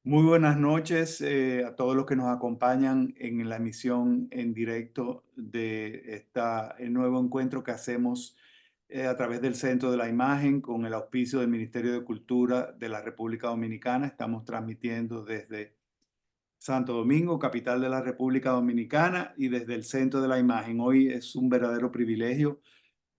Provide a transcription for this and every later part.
Muy buenas noches a todos los que nos acompañan en la emisión en directo de el nuevo encuentro que hacemos a través del Centro de la Imagen con el auspicio del Ministerio de Cultura de la República Dominicana. Estamos transmitiendo desde Santo Domingo, capital de la República Dominicana, y desde el Centro de la Imagen. Hoy es un verdadero privilegio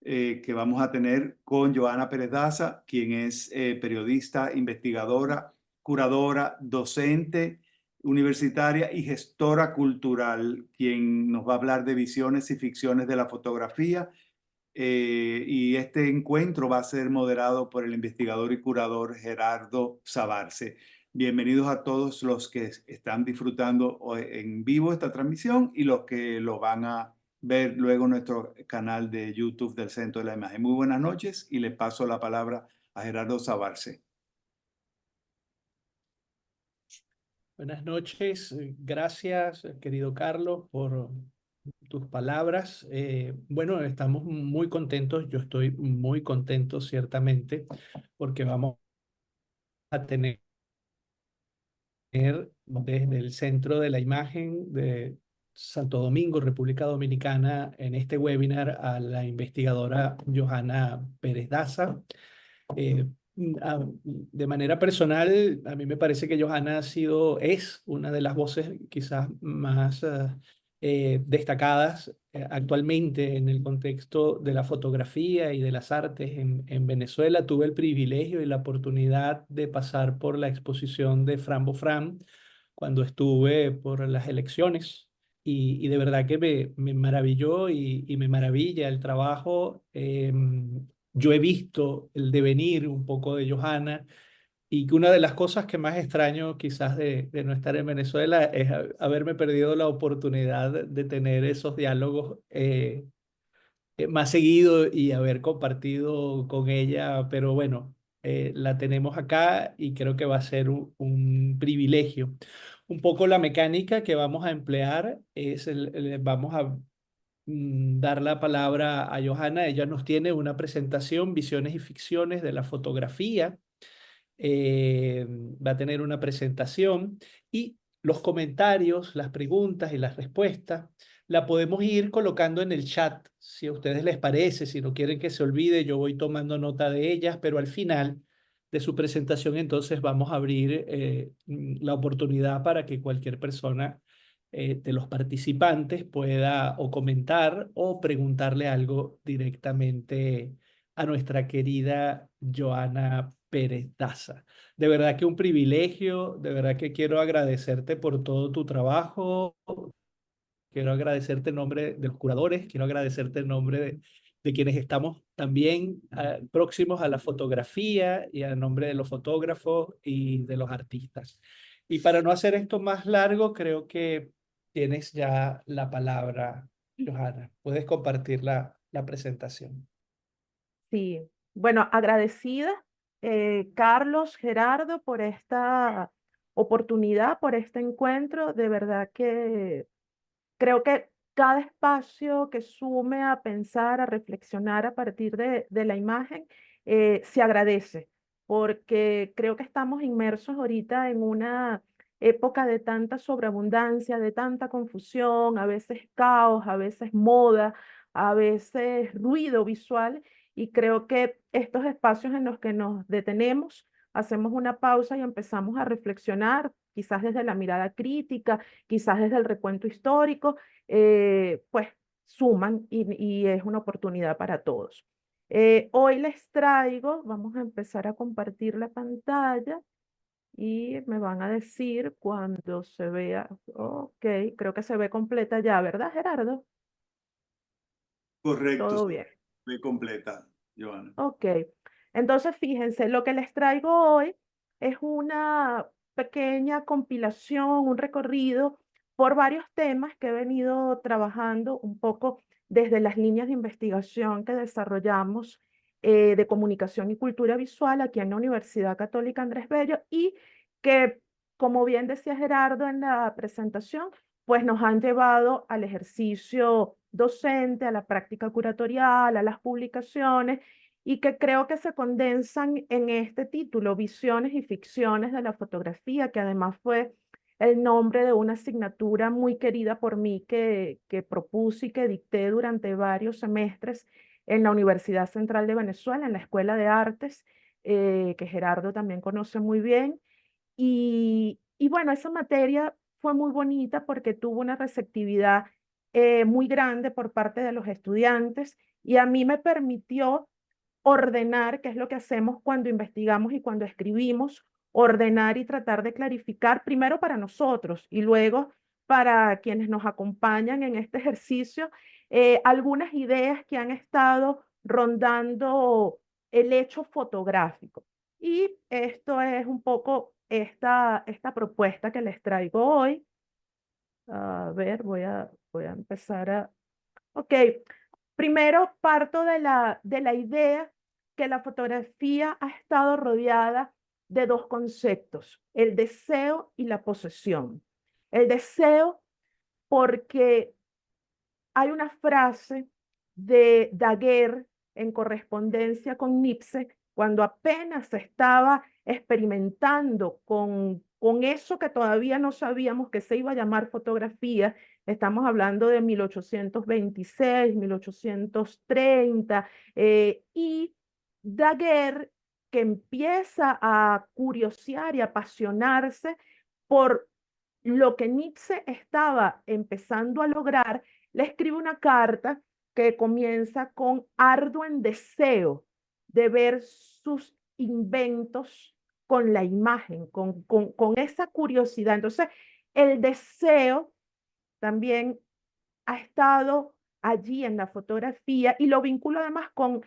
que vamos a tener con Johanna Pérez Daza, quien es periodista, investigadora, curadora, docente universitaria y gestora cultural, quien nos va a hablar de visiones y ficciones de la fotografía. Y este encuentro va a ser moderado por el investigador y curador Gerardo Sabarce. Bienvenidos a todos los que están disfrutando en vivo esta transmisión y los que lo van a ver luego en nuestro canal de YouTube del Centro de la Imagen. Muy buenas noches y le paso la palabra a Gerardo Sabarce. Buenas noches, gracias querido Carlos por tus palabras. Bueno, estamos muy contentos, yo estoy muy contento ciertamente porque vamos a tener desde el Centro de la Imagen de Santo Domingo, República Dominicana, en este webinar a la investigadora Johanna Pérez Daza. Eh, de manera personal, a mí me parece que Johanna es una de las voces quizás más destacadas actualmente en el contexto de la fotografía y de las artes en Venezuela. Tuve el privilegio y la oportunidad de pasar por la exposición de Fran Bofran cuando estuve por las elecciones. Y de verdad que me maravilló y me maravilla el trabajo. Yo he visto el devenir un poco de Johanna y que una de las cosas que más extraño quizás de no estar en Venezuela es haberme perdido la oportunidad de tener esos diálogos más seguido y haber compartido con ella, pero bueno, la tenemos acá y creo que va a ser un privilegio. Un poco la mecánica que vamos a emplear es vamos a dar la palabra a Johanna. Ella nos tiene una presentación, visiones y ficciones de la fotografía. Va a tener una presentación y los comentarios, las preguntas y las respuestas la podemos ir colocando en el chat, si a ustedes les parece, si no quieren que se olvide, yo voy tomando nota de ellas, pero al final de su presentación entonces vamos a abrir la oportunidad para que cualquier persona de los participantes pueda o comentar o preguntarle algo directamente a nuestra querida Johanna Pérez Daza. De verdad que un privilegio, de verdad que quiero agradecerte por todo tu trabajo, quiero agradecerte en nombre de los curadores, quiero agradecerte en nombre de quienes estamos también próximos a la fotografía y en nombre de los fotógrafos y de los artistas. Y para no hacer esto más largo, creo que tienes ya la palabra, Johanna. Puedes compartir la presentación. Sí, bueno, agradecida, Carlos, Gerardo, por esta oportunidad, por este encuentro. De verdad que creo que cada espacio que sume a pensar, a reflexionar a partir de la imagen, se agradece, porque creo que estamos inmersos ahorita en una época de tanta sobreabundancia, de tanta confusión, a veces caos, a veces moda, a veces ruido visual, y creo que estos espacios en los que nos detenemos, hacemos una pausa y empezamos a reflexionar, quizás desde la mirada crítica, quizás desde el recuento histórico, pues suman y es una oportunidad para todos. Hoy les traigo, vamos a empezar a compartir la pantalla y me van a decir cuando se vea. Ok, creo que se ve completa ya, ¿verdad, Gerardo? Correcto, Todo sí, bien. muy completa, Johanna. Ok, entonces fíjense, lo que les traigo hoy es una pequeña compilación, un recorrido por varios temas que he venido trabajando un poco desde las líneas de investigación que desarrollamos de comunicación y cultura visual aquí en la Universidad Católica Andrés Bello y que, como bien decía Gerardo en la presentación, pues nos han llevado al ejercicio docente, a la práctica curatorial, a las publicaciones y que creo que se condensan en este título, Visiones y Ficciones de la Fotografía, que además fue el nombre de una asignatura muy querida por mí que propuse y que dicté durante varios semestres en la Universidad Central de Venezuela, en la Escuela de Artes, que Gerardo también conoce muy bien. Y bueno, esa materia fue muy bonita porque tuvo una receptividad muy grande por parte de los estudiantes y a mí me permitió ordenar, que es lo que hacemos cuando investigamos y cuando escribimos, ordenar y tratar de clarificar primero para nosotros y luego para quienes nos acompañan en este ejercicio, algunas ideas que han estado rondando el hecho fotográfico. Y esto es un poco esta propuesta que les traigo hoy. A ver, voy a empezar a... Ok, primero parto de la idea que la fotografía ha estado rodeada de dos conceptos, el deseo y la posesión. El deseo porque hay una frase de Daguerre en correspondencia con Nietzsche, cuando apenas se estaba experimentando con eso que todavía no sabíamos que se iba a llamar fotografía. Estamos hablando de 1826, 1830, y Daguerre, que empieza a curiosear y apasionarse por lo que Nietzsche estaba empezando a lograr, le escribe una carta que comienza con arduo deseo de ver sus inventos con la imagen, con esa curiosidad. Entonces, el deseo también ha estado allí en la fotografía y lo vinculo además con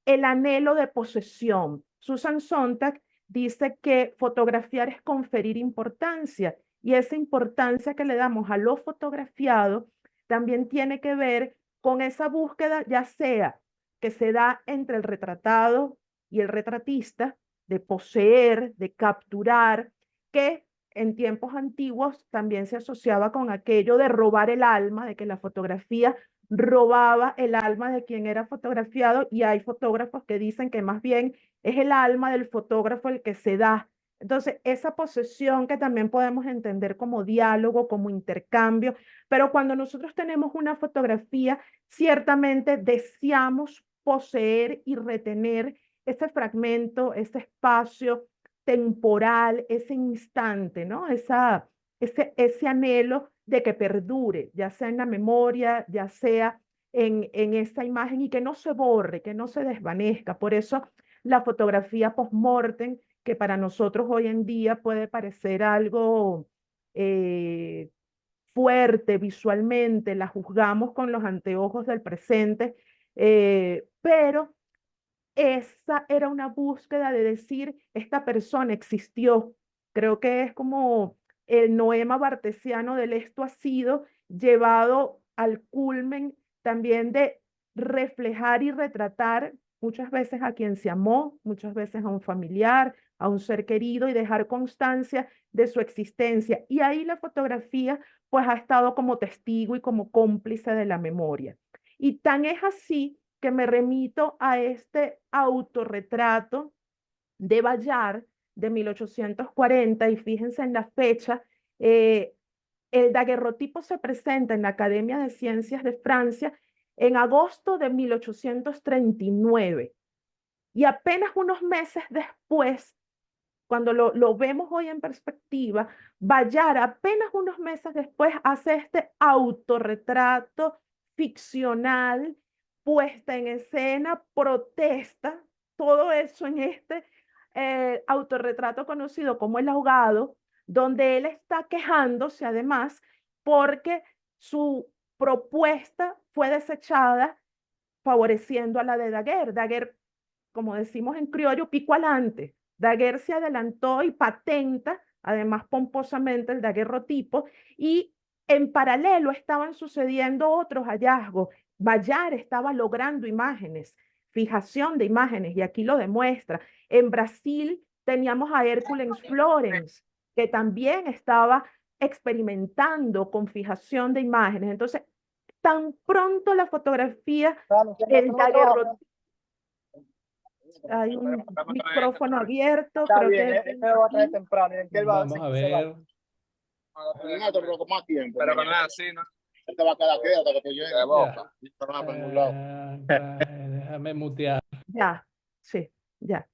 el anhelo de posesión. Susan Sontag dice que fotografiar es conferir importancia y esa importancia que le damos a lo fotografiado también tiene que ver con esa búsqueda, ya sea que se da entre el retratado y el retratista, de poseer, de capturar, que en tiempos antiguos también se asociaba con aquello de robar el alma, de que la fotografía robaba el alma de quien era fotografiado, y hay fotógrafos que dicen que más bien es el alma del fotógrafo el que se da. Entonces, esa posesión que también podemos entender como diálogo, como intercambio, pero cuando nosotros tenemos una fotografía, ciertamente deseamos poseer y retener ese fragmento, ese espacio temporal, ese instante, ¿no? Ese anhelo de que perdure, ya sea en la memoria, ya sea en esa imagen y que no se borre, que no se desvanezca. Por eso la fotografía post-mortem, que para nosotros hoy en día puede parecer algo eh, fuerte visualmente, la juzgamos con los anteojos del presente, pero esa era una búsqueda de decir, esta persona existió. Creo que es como el noema bartesiano del esto ha sido llevado al culmen también de reflejar y retratar muchas veces a quien se amó, muchas veces a un familiar, a un ser querido y dejar constancia de su existencia. Y ahí la fotografía pues ha estado como testigo y como cómplice de la memoria. Y tan es así que me remito a este autorretrato de Bayard de 1840 y fíjense en la fecha, eh, el daguerrotipo se presenta en la Academia de Ciencias de Francia en agosto de 1839 y apenas unos meses después, cuando lo vemos hoy en perspectiva, Bayard apenas unos meses después hace este autorretrato ficcional, puesta en escena, protesta, todo eso en este autorretrato conocido como El Ahogado, donde él está quejándose además porque su propuesta fue desechada favoreciendo a la de Daguerre. Daguerre, como decimos en criollo, pico adelante. Daguerre se adelantó y patenta, además pomposamente, el daguerrotipo, y en paralelo estaban sucediendo otros hallazgos. Bayard estaba logrando imágenes, fijación de imágenes, y aquí lo demuestra. En Brasil teníamos a Hércules Florence, que también estaba experimentando con fijación de imágenes. Entonces, tan pronto la fotografía del daguerrotipo hay un micrófono abierto, Está creo bien, que... él me lo va a traer temprano. Y en que él va Vamos a ver. pero con más tiempo. Pero con nada así, ¿no? Él te va a quedar aquí hasta que tú llegues. De boca. Pero no, por ningún lado. Déjame mutear. Ya, sí, ya.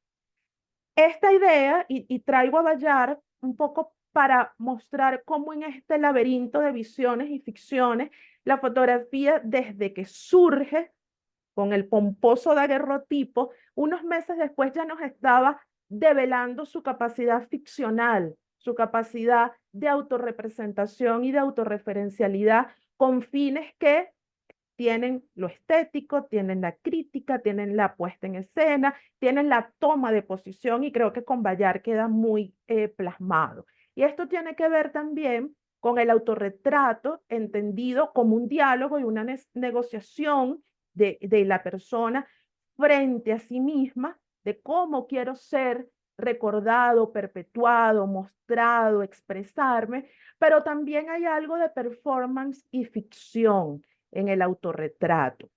Esta idea, y traigo a Bayard un poco para mostrar cómo en este laberinto de visiones y ficciones, la fotografía desde que surge con el pomposo daguerrotipo, unos meses después ya nos estaba develando su capacidad ficcional, su capacidad de autorrepresentación y de autorreferencialidad con fines que tienen lo estético, tienen la crítica, tienen la puesta en escena, tienen la toma de posición y creo que con Bayard queda muy plasmado. Y esto tiene que ver también con el autorretrato entendido como un diálogo y una negociación de la persona frente a sí misma, de cómo quiero ser recordado, perpetuado, mostrado, expresarme, pero también hay algo de performance y ficción en el autorretrato.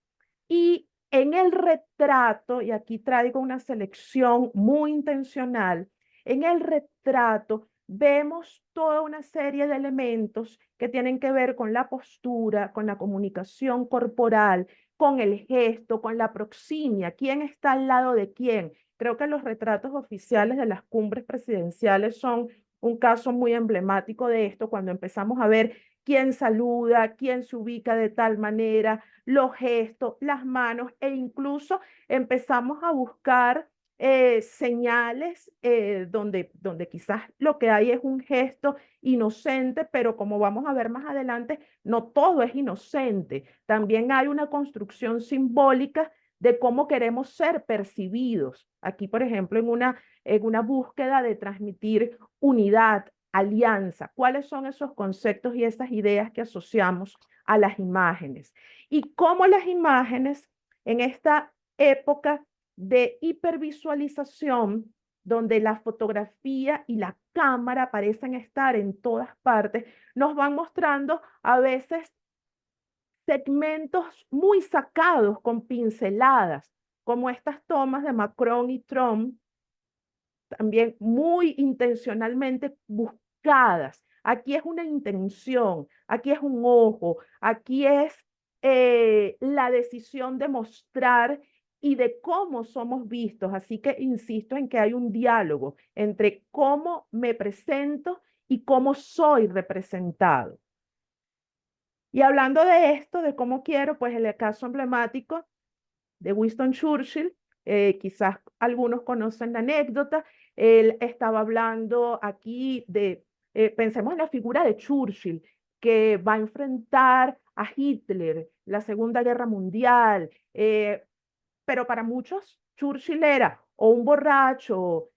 Y en el retrato, y aquí traigo una selección muy intencional, en el retrato vemos toda una serie de elementos que tienen que ver con la postura, con la comunicación corporal, con el gesto, con la proximia, quién está al lado de quién. Creo que los retratos oficiales de las cumbres presidenciales son un caso muy emblemático de esto, cuando empezamos a ver quién saluda, quién se ubica de tal manera, los gestos, las manos, e incluso empezamos a buscar señales donde quizás lo que hay es un gesto inocente, pero como vamos a ver más adelante, no todo es inocente. También hay una construcción simbólica de cómo queremos ser percibidos. Aquí, por ejemplo, en una búsqueda de transmitir unidad, alianza, cuáles son esos conceptos y esas ideas que asociamos a las imágenes. Y cómo las imágenes en esta época de hipervisualización, donde la fotografía y la cámara parecen estar en todas partes, nos van mostrando a veces segmentos muy sacados con pinceladas, como estas tomas de Macron y Trump, también muy intencionalmente buscadas. Aquí es una intención, aquí es un ojo, aquí es la decisión de mostrar y de cómo somos vistos. Así que insisto en que hay un diálogo entre cómo me presento y cómo soy representado. Y hablando de esto, de cómo quiero, pues el caso emblemático de Winston Churchill, quizás algunos conocen la anécdota, él estaba hablando aquí de, pensemos en la figura de Churchill, que va a enfrentar a Hitler, la Segunda Guerra Mundial, pero para muchos Churchill era o un borracho,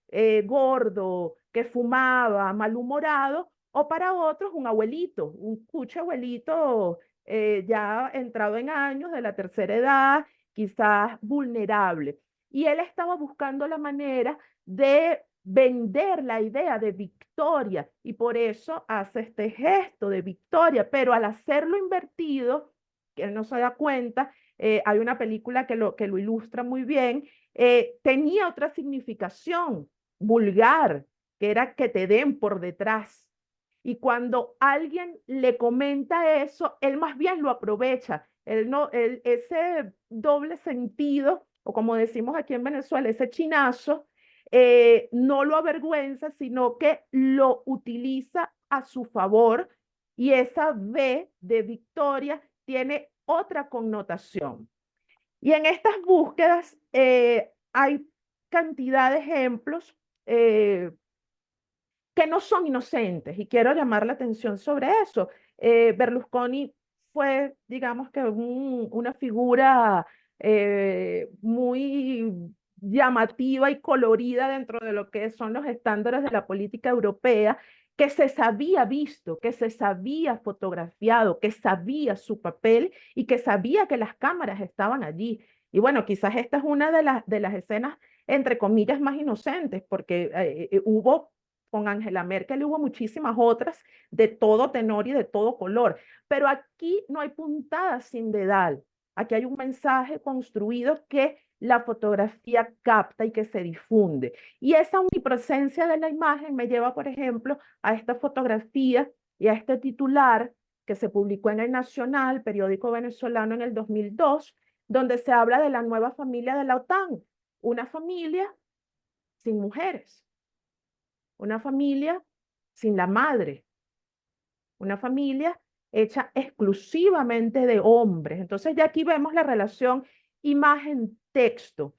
gordo, que fumaba, malhumorado, o para otros un abuelito, un cucho abuelito ya entrado en años, de la tercera edad, quizás vulnerable. Y él estaba buscando la manera de vender la idea de victoria y por eso hace este gesto de victoria, pero al hacerlo invertido, que él no se da cuenta, hay una película que lo ilustra muy bien, tenía otra significación vulgar, que era que te den por detrás. Y cuando alguien le comenta eso, él más bien lo aprovecha. Ese doble sentido, o como decimos aquí en Venezuela, ese chinazo, no lo avergüenza, sino que lo utiliza a su favor y esa V de victoria tiene otra connotación. Y en estas búsquedas hay cantidad de ejemplos que no son inocentes y quiero llamar la atención sobre eso. Berlusconi fue, digamos que una figura muy llamativa y colorida dentro de lo que son los estándares de la política europea, que se sabía visto, que se sabía fotografiado, que sabía su papel y que sabía que las cámaras estaban allí. Y bueno, quizás esta es una de las escenas, entre comillas, más inocentes, porque hubo con Angela Merkel hubo muchísimas otras de todo tenor y de todo color, pero aquí no hay puntada sin dedal. Aquí hay un mensaje construido que la fotografía capta y que se difunde. Y esa omnipresencia de la imagen me lleva, por ejemplo, a esta fotografía y a este titular que se publicó en El Nacional, periódico venezolano, en el 2002, donde se habla de la nueva familia de la OTAN, una familia sin mujeres, una familia sin la madre, una familia hecha exclusivamente de hombres. Entonces ya aquí vemos la relación imagen-texto.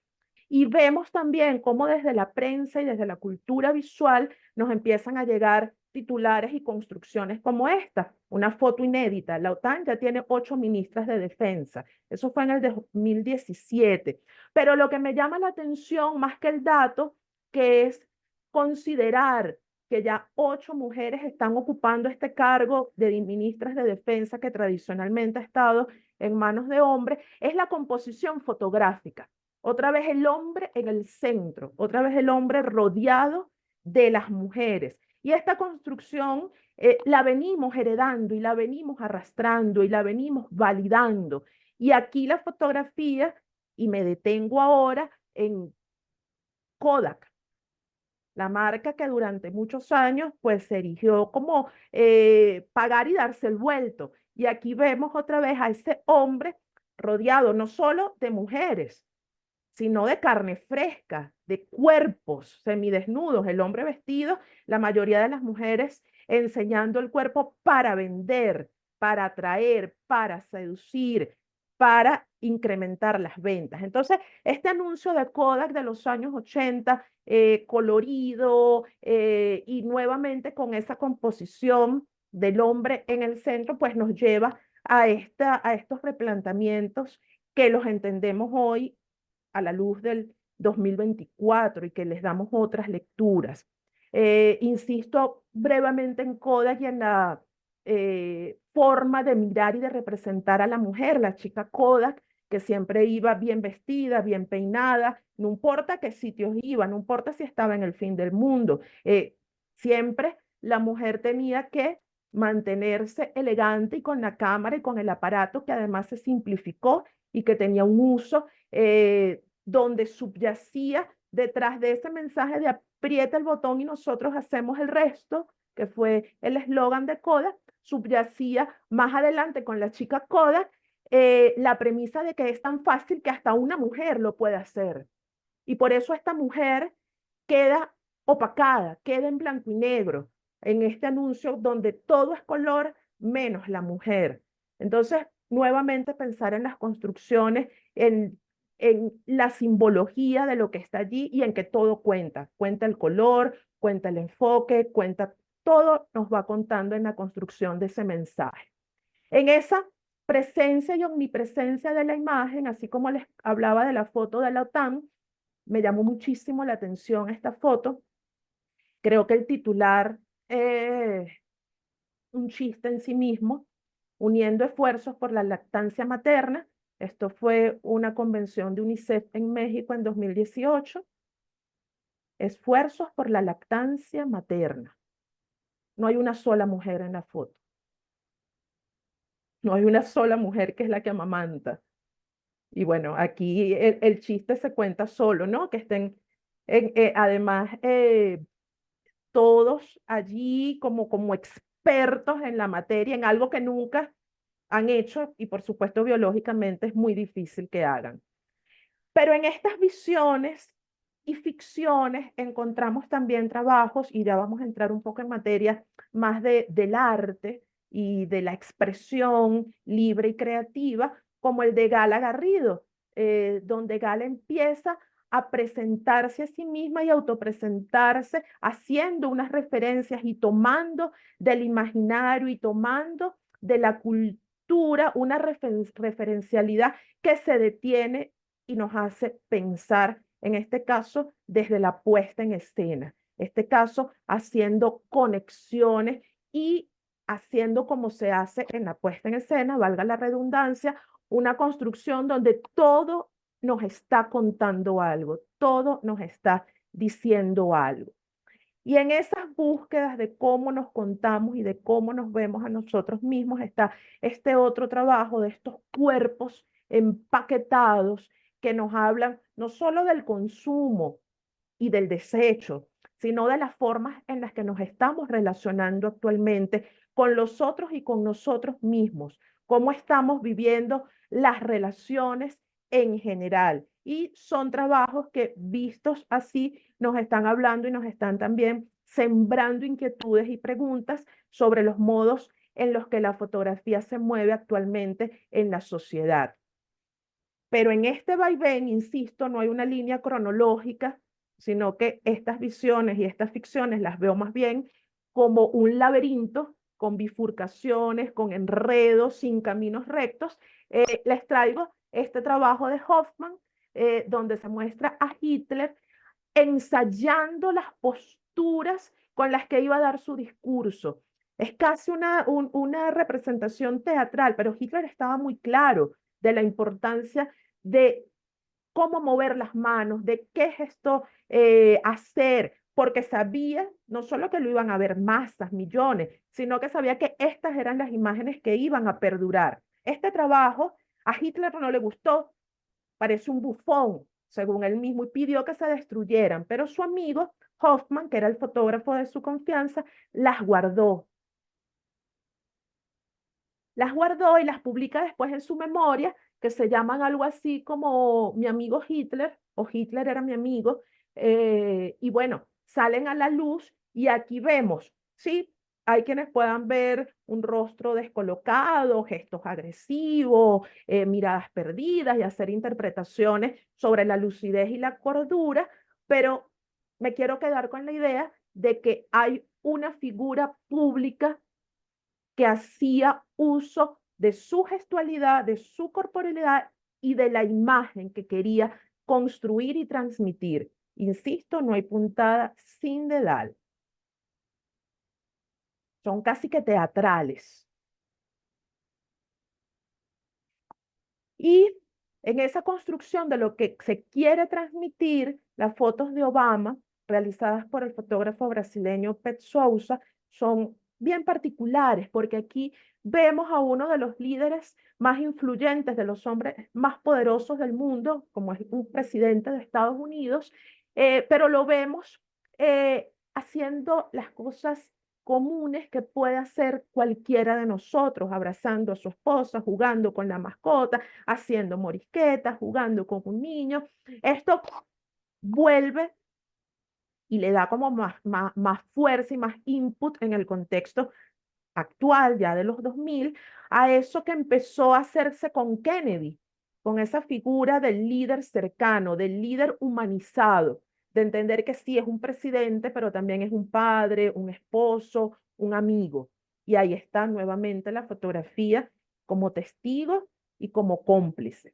Y vemos también cómo desde la prensa y desde la cultura visual nos empiezan a llegar titulares y construcciones como esta. Una foto inédita. La OTAN ya tiene 8 ministras de defensa. Eso fue en el 2017. Pero lo que me llama la atención más que el dato, que es considerar que ya 8 mujeres están ocupando este cargo de ministras de defensa que tradicionalmente ha estado en manos de hombres, es la composición fotográfica. Otra vez el hombre en el centro, otra vez el hombre rodeado de las mujeres. Y esta construcción la venimos heredando y la venimos arrastrando y la venimos validando. Y aquí la fotografía, y me detengo ahora en Kodak, la marca que durante muchos años pues se erigió como pagar y darse el vuelto. Y aquí vemos otra vez a ese hombre rodeado no solo de mujeres, sino de carne fresca, de cuerpos semidesnudos, el hombre vestido, la mayoría de las mujeres enseñando el cuerpo para vender, para atraer, para seducir, para incrementar las ventas. Entonces, este anuncio de Kodak de los años 80, colorido y nuevamente con esa composición del hombre en el centro, pues nos lleva a estos replanteamientos que los entendemos hoy a la luz del 2024 y que les damos otras lecturas. Insisto brevemente en Kodak y en la forma de mirar y de representar a la mujer, la chica Kodak, que siempre iba bien vestida, bien peinada, no importa qué sitios iba, no importa si estaba en el fin del mundo, siempre la mujer tenía que mantenerse elegante y con la cámara y con el aparato que además se simplificó y que tenía un uso donde subyacía detrás de ese mensaje de aprieta el botón y nosotros hacemos el resto, que fue el eslogan de Kodak, subyacía más adelante con la chica Kodak la premisa de que es tan fácil que hasta una mujer lo puede hacer. Y por eso esta mujer queda opacada, queda en blanco y negro en este anuncio donde todo es color menos la mujer. Entonces, nuevamente pensar en las construcciones, en la simbología de lo que está allí y en que todo cuenta. Cuenta el color, cuenta el enfoque, cuenta todo, nos va contando en la construcción de ese mensaje. En esa presencia y omnipresencia de la imagen, así como les hablaba de la foto de la OTAN, me llamó muchísimo la atención esta foto. Creo que el titular un chiste en sí mismo, uniendo esfuerzos por la lactancia materna. Esto fue una convención de UNICEF en México en 2018. Esfuerzos por la lactancia materna. No hay una sola mujer en la foto. No hay una sola mujer que es la que amamanta. Y bueno, aquí el chiste se cuenta solo, ¿no? Que estén, además, todos allí como expertos en la materia, en algo que nunca han hecho y por supuesto biológicamente es muy difícil que hagan. Pero en estas visiones y ficciones encontramos también trabajos, y ya vamos a entrar un poco en materia más del arte y de la expresión libre y creativa, como el de Gala Garrido, donde Gala empieza a presentarse a sí misma y autopresentarse, haciendo unas referencias y tomando del imaginario y tomando de la cultura una referencialidad que se detiene y nos hace pensar, en este caso, desde la puesta en escena. Este caso, haciendo conexiones y haciendo como se hace en la puesta en escena, valga la redundancia, una construcción donde todo nos está contando algo, todo nos está diciendo algo. Y en esas búsquedas de cómo nos contamos y de cómo nos vemos a nosotros mismos está este otro trabajo de estos cuerpos empaquetados que nos hablan no solo del consumo y del desecho, sino de las formas en las que nos estamos relacionando actualmente con los otros y con nosotros mismos, cómo estamos viviendo las relaciones en general. Y son trabajos que, vistos así, nos están hablando y nos están también sembrando inquietudes y preguntas sobre los modos en los que la fotografía se mueve actualmente en la sociedad. Pero en este vaivén, insisto, no hay una línea cronológica, sino que estas visiones y estas ficciones las veo más bien como un laberinto con bifurcaciones, con enredos, sin caminos rectos. Les traigo este trabajo de Hoffman, donde se muestra a Hitler ensayando las posturas con las que iba a dar su discurso. Es casi una representación teatral, pero Hitler estaba muy claro de la importancia de cómo mover las manos, de qué gesto hacer, porque sabía no solo que lo iban a ver masas, millones, sino que sabía que estas eran las imágenes que iban a perdurar. Este trabajo a Hitler no le gustó, parece un bufón, según él mismo, y pidió que se destruyeran, pero su amigo Hoffman, que era el fotógrafo de su confianza, las guardó. Las guardó y las publica después en su memoria, que se llaman algo así como Mi amigo Hitler, o Hitler era mi amigo, y bueno, salen a la luz y aquí vemos, ¿sí? Hay quienes puedan ver un rostro descolocado, gestos agresivos, miradas perdidas y hacer interpretaciones sobre la lucidez y la cordura, pero me quiero quedar con la idea de que hay una figura pública que hacía uso de su gestualidad, de su corporalidad y de la imagen que quería construir y transmitir. Insisto, no hay puntada sin dedal. Son casi que teatrales. Y en esa construcción de lo que se quiere transmitir, las fotos de Obama, realizadas por el fotógrafo brasileño Pet Souza, son bien particulares, porque aquí vemos a uno de los líderes más influyentes, de los hombres más poderosos del mundo, como es un presidente de Estados Unidos, pero lo vemos haciendo las cosas comunes que puede hacer cualquiera de nosotros, abrazando a su esposa, jugando con la mascota, haciendo morisquetas, jugando con un niño. Esto vuelve y le da como más fuerza y más input en el contexto actual, ya de los 2000, a eso que empezó a hacerse con Kennedy, con esa figura del líder cercano, del líder humanizado, de entender que sí es un presidente, pero también es un padre, un esposo, un amigo. Y ahí está nuevamente la fotografía como testigo y como cómplice.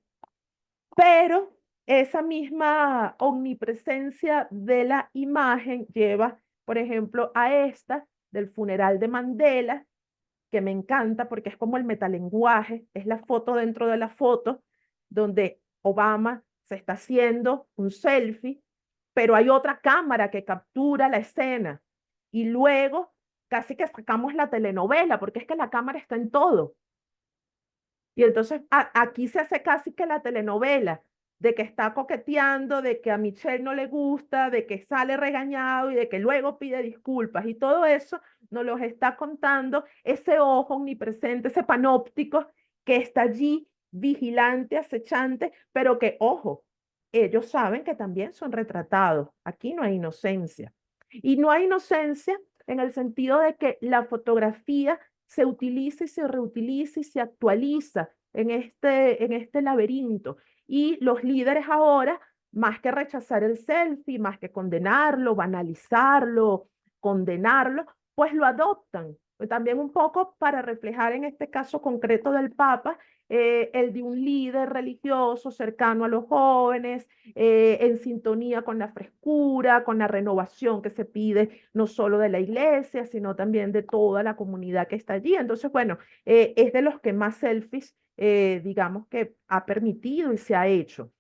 Pero esa misma omnipresencia de la imagen lleva, por ejemplo, a esta del funeral de Mandela, que me encanta porque es como el metalenguaje, es la foto dentro de la foto, donde Obama se está haciendo un selfie, pero hay otra cámara que captura la escena. Y luego casi que sacamos la telenovela, porque es que la cámara está en todo. Y entonces aquí se hace casi que la telenovela, de que está coqueteando, de que a Michelle no le gusta, de que sale regañado y de que luego pide disculpas. Y todo eso nos los está contando ese ojo omnipresente, ese panóptico que está allí, vigilante, acechante, pero que, ojo, ellos saben que también son retratados. Aquí no hay inocencia. Y no hay inocencia en el sentido de que la fotografía se utiliza y se reutiliza y se actualiza en este laberinto. Y los líderes ahora, más que rechazar el selfie, más que condenarlo, banalizarlo, condenarlo, pues lo adoptan. También un poco para reflejar en este caso concreto del Papa, el de un líder religioso cercano a los jóvenes, en sintonía con la frescura, con la renovación que se pide no solo de la iglesia, sino también de toda la comunidad que está allí. Entonces, bueno, es de los que más selfies, digamos que ha permitido y se ha hecho.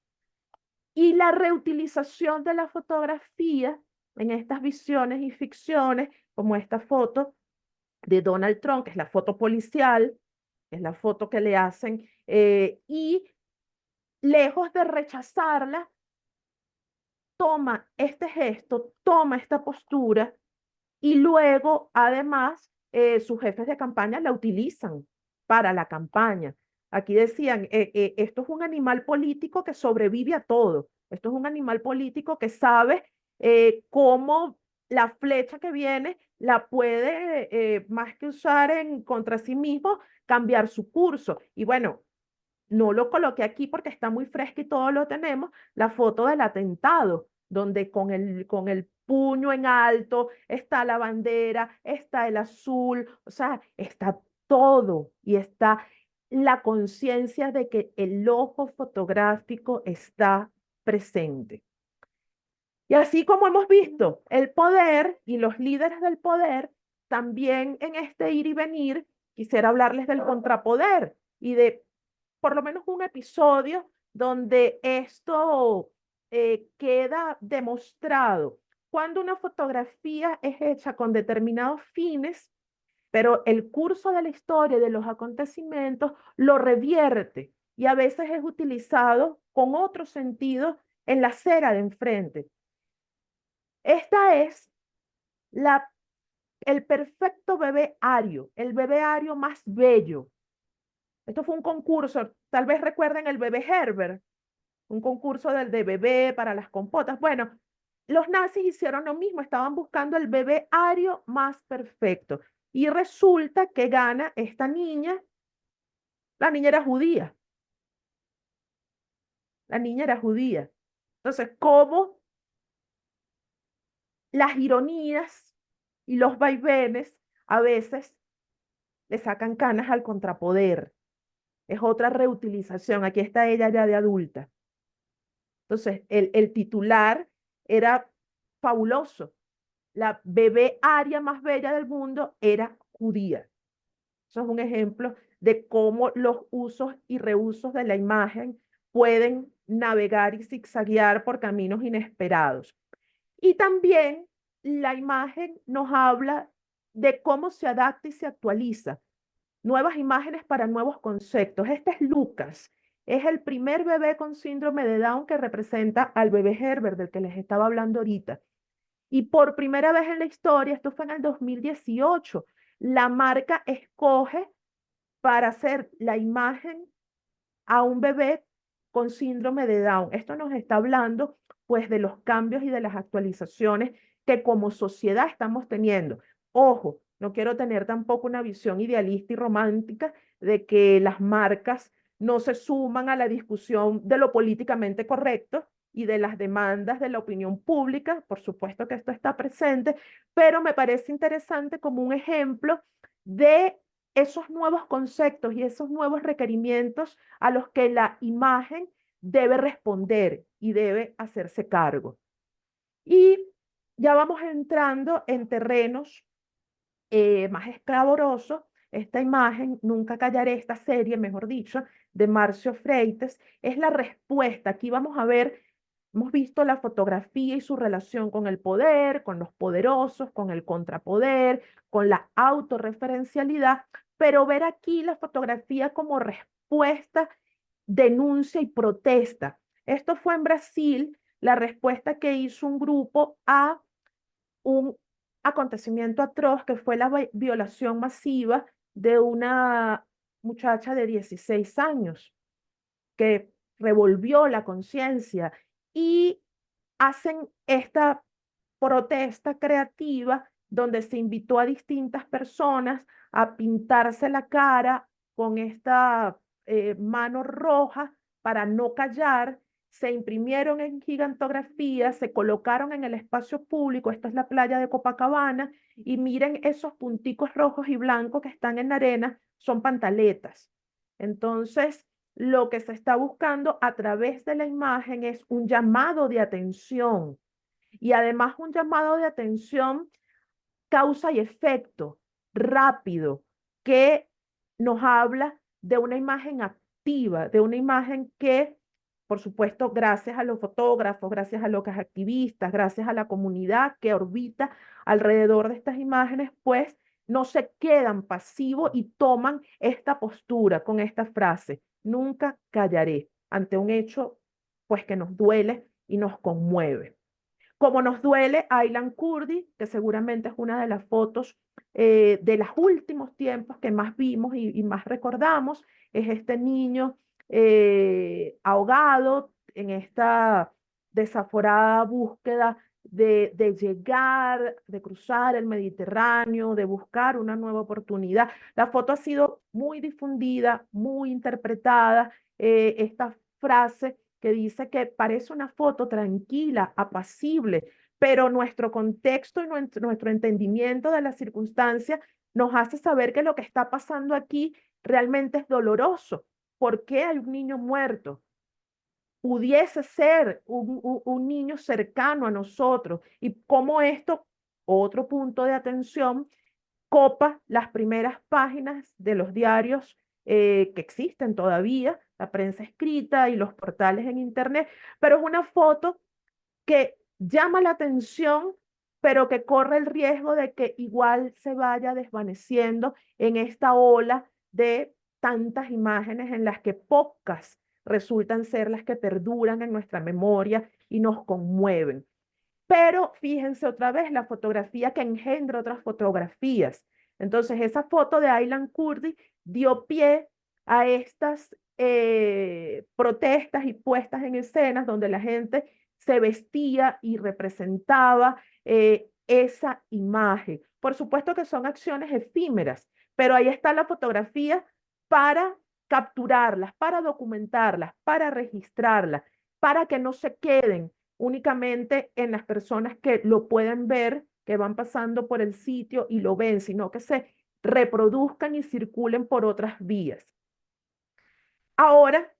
Y la reutilización de la fotografía en estas visiones y ficciones, como esta foto de Donald Trump, que es la foto policial, es la foto que le hacen, y lejos de rechazarla, toma este gesto, toma esta postura y luego, además, sus jefes de campaña la utilizan para la campaña. Aquí decían, esto es un animal político que sobrevive a todo. Esto es un animal político que sabe cómo la flecha que viene la puede, más que usar en contra sí mismo, cambiar su curso. Y bueno, no lo coloqué aquí porque está muy fresco y todo lo tenemos, la foto del atentado, donde con el puño en alto está la bandera, está el azul, o sea, está todo y está la conciencia de que el ojo fotográfico está presente. Y así como hemos visto el poder y los líderes del poder, también en este ir y venir, quisiera hablarles del contrapoder y de por lo menos un episodio donde esto queda demostrado. Cuando una fotografía es hecha con determinados fines, pero el curso de la historia y de los acontecimientos lo revierte y a veces es utilizado con otro sentido en la acera de enfrente. Esta es el perfecto bebé ario, el bebé ario más bello. Esto fue un concurso, tal vez recuerden el bebé Herbert, un concurso de bebé para las compotas. Bueno, los nazis hicieron lo mismo, estaban buscando el bebé ario más perfecto. Y resulta que gana esta niña, la niña era judía. La niña era judía. Entonces, ¿cómo las ironías y los vaivenes a veces le sacan canas al contrapoder? Es otra reutilización. Aquí está ella ya de adulta. Entonces, el titular era fabuloso. La bebé aria más bella del mundo era judía. Eso es un ejemplo de cómo los usos y reusos de la imagen pueden navegar y zigzaguear por caminos inesperados. Y también la imagen nos habla de cómo se adapta y se actualiza. Nuevas imágenes para nuevos conceptos. Este es Lucas. Es el primer bebé con síndrome de Down que representa al bebé Herbert del que les estaba hablando ahorita. Y por primera vez en la historia, esto fue en el 2018, la marca escoge para hacer la imagen a un bebé con síndrome de Down. Esto nos está hablando pues de los cambios y de las actualizaciones que como sociedad estamos teniendo. Ojo, no quiero tener tampoco una visión idealista y romántica de que las marcas no se suman a la discusión de lo políticamente correcto y de las demandas de la opinión pública. Por supuesto que esto está presente, pero me parece interesante como un ejemplo de esos nuevos conceptos y esos nuevos requerimientos a los que la imagen debe responder y debe hacerse cargo. Y ya vamos entrando en terrenos más esclavorosos. Esta imagen, Nunca callaré, esta serie, mejor dicho, de Marcio Freites, es la respuesta. Aquí vamos a ver, hemos visto la fotografía y su relación con el poder, con los poderosos, con el contrapoder, con la autorreferencialidad, pero ver aquí la fotografía como respuesta, denuncia y protesta. Esto fue en Brasil, la respuesta que hizo un grupo a un acontecimiento atroz que fue la violación masiva de una muchacha de 16 años que revolvió la conciencia y hacen esta protesta creativa donde se invitó a distintas personas a pintarse la cara con esta mano roja para no callar. Se imprimieron en gigantografía, se colocaron en el espacio público, esta es la playa de Copacabana, y miren esos punticos rojos y blancos que están en la arena, son pantaletas. Entonces, lo que se está buscando a través de la imagen es un llamado de atención y además un llamado de atención causa y efecto rápido que nos habla de una imagen activa, de una imagen que, por supuesto, gracias a los fotógrafos, gracias a los activistas, gracias a la comunidad que orbita alrededor de estas imágenes, pues no se quedan pasivos y toman esta postura con esta frase, nunca callaré. ante un hecho pues que nos duele y nos conmueve. Como nos duele Aylan Kurdi, que seguramente es una de las fotos de los últimos tiempos que más vimos y más recordamos, es este niño ahogado en esta desaforada búsqueda de llegar, de cruzar el Mediterráneo, de buscar una nueva oportunidad. La foto ha sido muy difundida, muy interpretada. Esta frase que dice que parece una foto tranquila, apacible, pero nuestro contexto y nuestro entendimiento de la circunstancia nos hace saber que lo que está pasando aquí realmente es doloroso. ¿Por qué hay un niño muerto? Pudiese ser un niño cercano a nosotros y cómo esto, otro punto de atención, copa las primeras páginas de los diarios que existen todavía, la prensa escrita y los portales en internet, pero es una foto que llama la atención, pero que corre el riesgo de que igual se vaya desvaneciendo en esta ola de tantas imágenes en las que pocas resultan ser las que perduran en nuestra memoria y nos conmueven. Pero fíjense otra vez la fotografía que engendra otras fotografías. Entonces, esa foto de Aylan Kurdi dio pie a estas protestas y puestas en escenas donde la gente se vestía y representaba esa imagen. Por supuesto que son acciones efímeras, pero ahí está la fotografía para capturarlas, para documentarlas, para registrarlas, para que no se queden únicamente en las personas que lo pueden ver, que van pasando por el sitio y lo ven, sino que se reproduzcan y circulen por otras vías. Ahora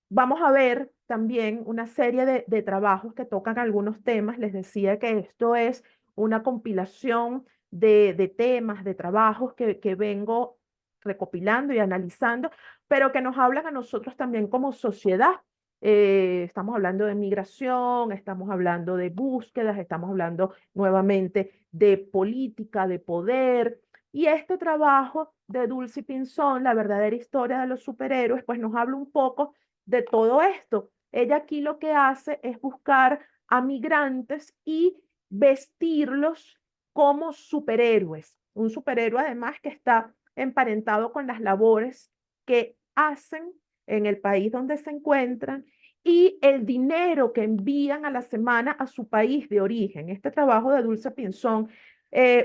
vamos a ver también una serie de trabajos que tocan algunos temas. Les decía que esto es una compilación de temas, de trabajos que vengo recopilando y analizando, pero que nos hablan a nosotros también como sociedad. Estamos hablando de migración, estamos hablando de búsquedas, estamos hablando nuevamente de política, de poder. Y este trabajo de Dulce Pinzón, La verdadera historia de los superhéroes, pues nos habla un poco de todo esto. Ella aquí lo que hace es buscar a migrantes y vestirlos como superhéroes. Un superhéroe además que está emparentado con las labores que hacen en el país donde se encuentran y el dinero que envían a la semana a su país de origen. Este trabajo de Dulce Pinzón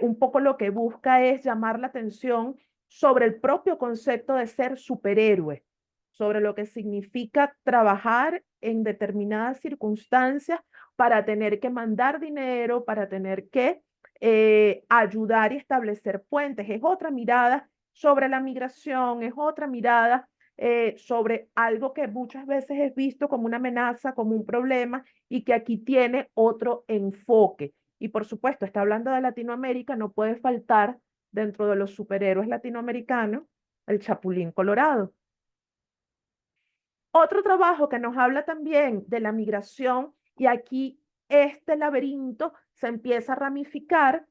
un poco lo que busca es llamar la atención sobre el propio concepto de ser superhéroe, sobre lo que significa trabajar en determinadas circunstancias para tener que mandar dinero, para tener que ayudar y establecer puentes. Es otra mirada sobre la migración, es otra mirada sobre algo que muchas veces es visto como una amenaza, como un problema y que aquí tiene otro enfoque. Y por supuesto, está hablando de Latinoamérica, no puede faltar dentro de los superhéroes latinoamericanos el Chapulín Colorado. Otro trabajo que nos habla también de la migración, y aquí este laberinto se empieza a ramificar,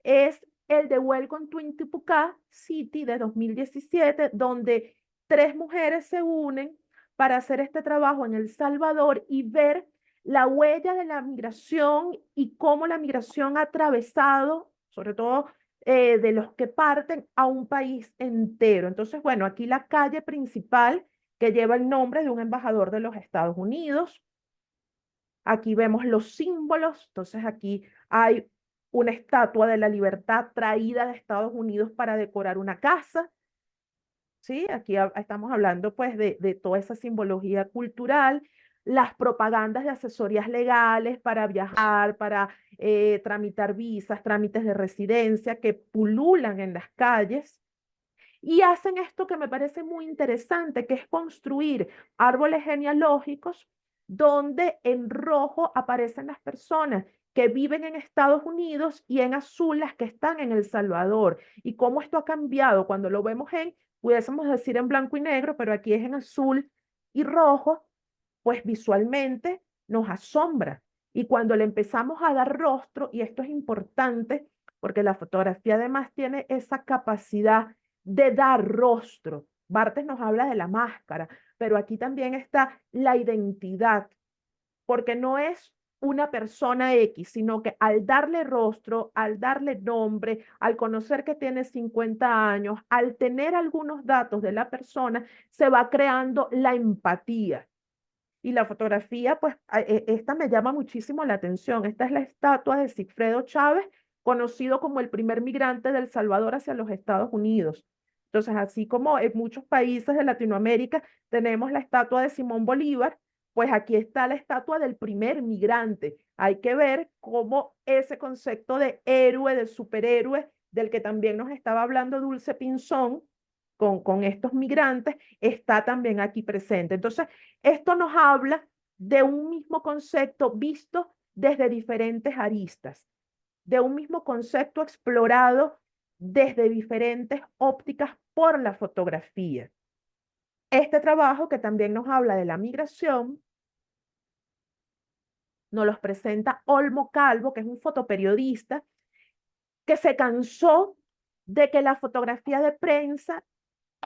es el de Welcome to Intipucá City de 2017, donde 3 mujeres se unen para hacer este trabajo en El Salvador y ver la huella de la migración y cómo la migración ha atravesado, sobre todo de los que parten a un país entero. Entonces, bueno, aquí la calle principal que lleva el nombre de un embajador de los Estados Unidos. Aquí vemos los símbolos, entonces aquí hay una estatua de la libertad traída de Estados Unidos para decorar una casa. ¿Sí? Aquí estamos hablando pues de toda esa simbología cultural, las propagandas de asesorías legales para viajar, para tramitar visas, trámites de residencia que pululan en las calles. Y hacen esto que me parece muy interesante, que es construir árboles genealógicos donde en rojo aparecen las personas que viven en Estados Unidos y en azul las que están en El Salvador. Y cómo esto ha cambiado cuando lo vemos pudiésemos decir en blanco y negro, pero aquí es en azul y rojo, pues visualmente nos asombra. Y cuando le empezamos a dar rostro, y esto es importante, porque la fotografía además tiene esa capacidad de dar rostro, Barthes nos habla de la máscara, pero aquí también está la identidad, porque no es una persona X, sino que al darle rostro, al darle nombre, al conocer que tiene 50 años, al tener algunos datos de la persona, se va creando la empatía. Y la fotografía, pues, esta me llama muchísimo la atención. Esta es la estatua de Sigfredo Chávez, conocido como el primer migrante de El Salvador hacia los Estados Unidos. Entonces, así como en muchos países de Latinoamérica tenemos la estatua de Simón Bolívar, pues aquí está la estatua del primer migrante. Hay que ver cómo ese concepto de héroe, de superhéroe, del que también nos estaba hablando Dulce Pinzón, con estos migrantes, está también aquí presente. Entonces, esto nos habla de un mismo concepto visto desde diferentes aristas, de un mismo concepto explorado desde diferentes ópticas por la fotografía. Este trabajo, que también nos habla de la migración, nos los presenta Olmo Calvo, que es un fotoperiodista que se cansó de que la fotografía de prensa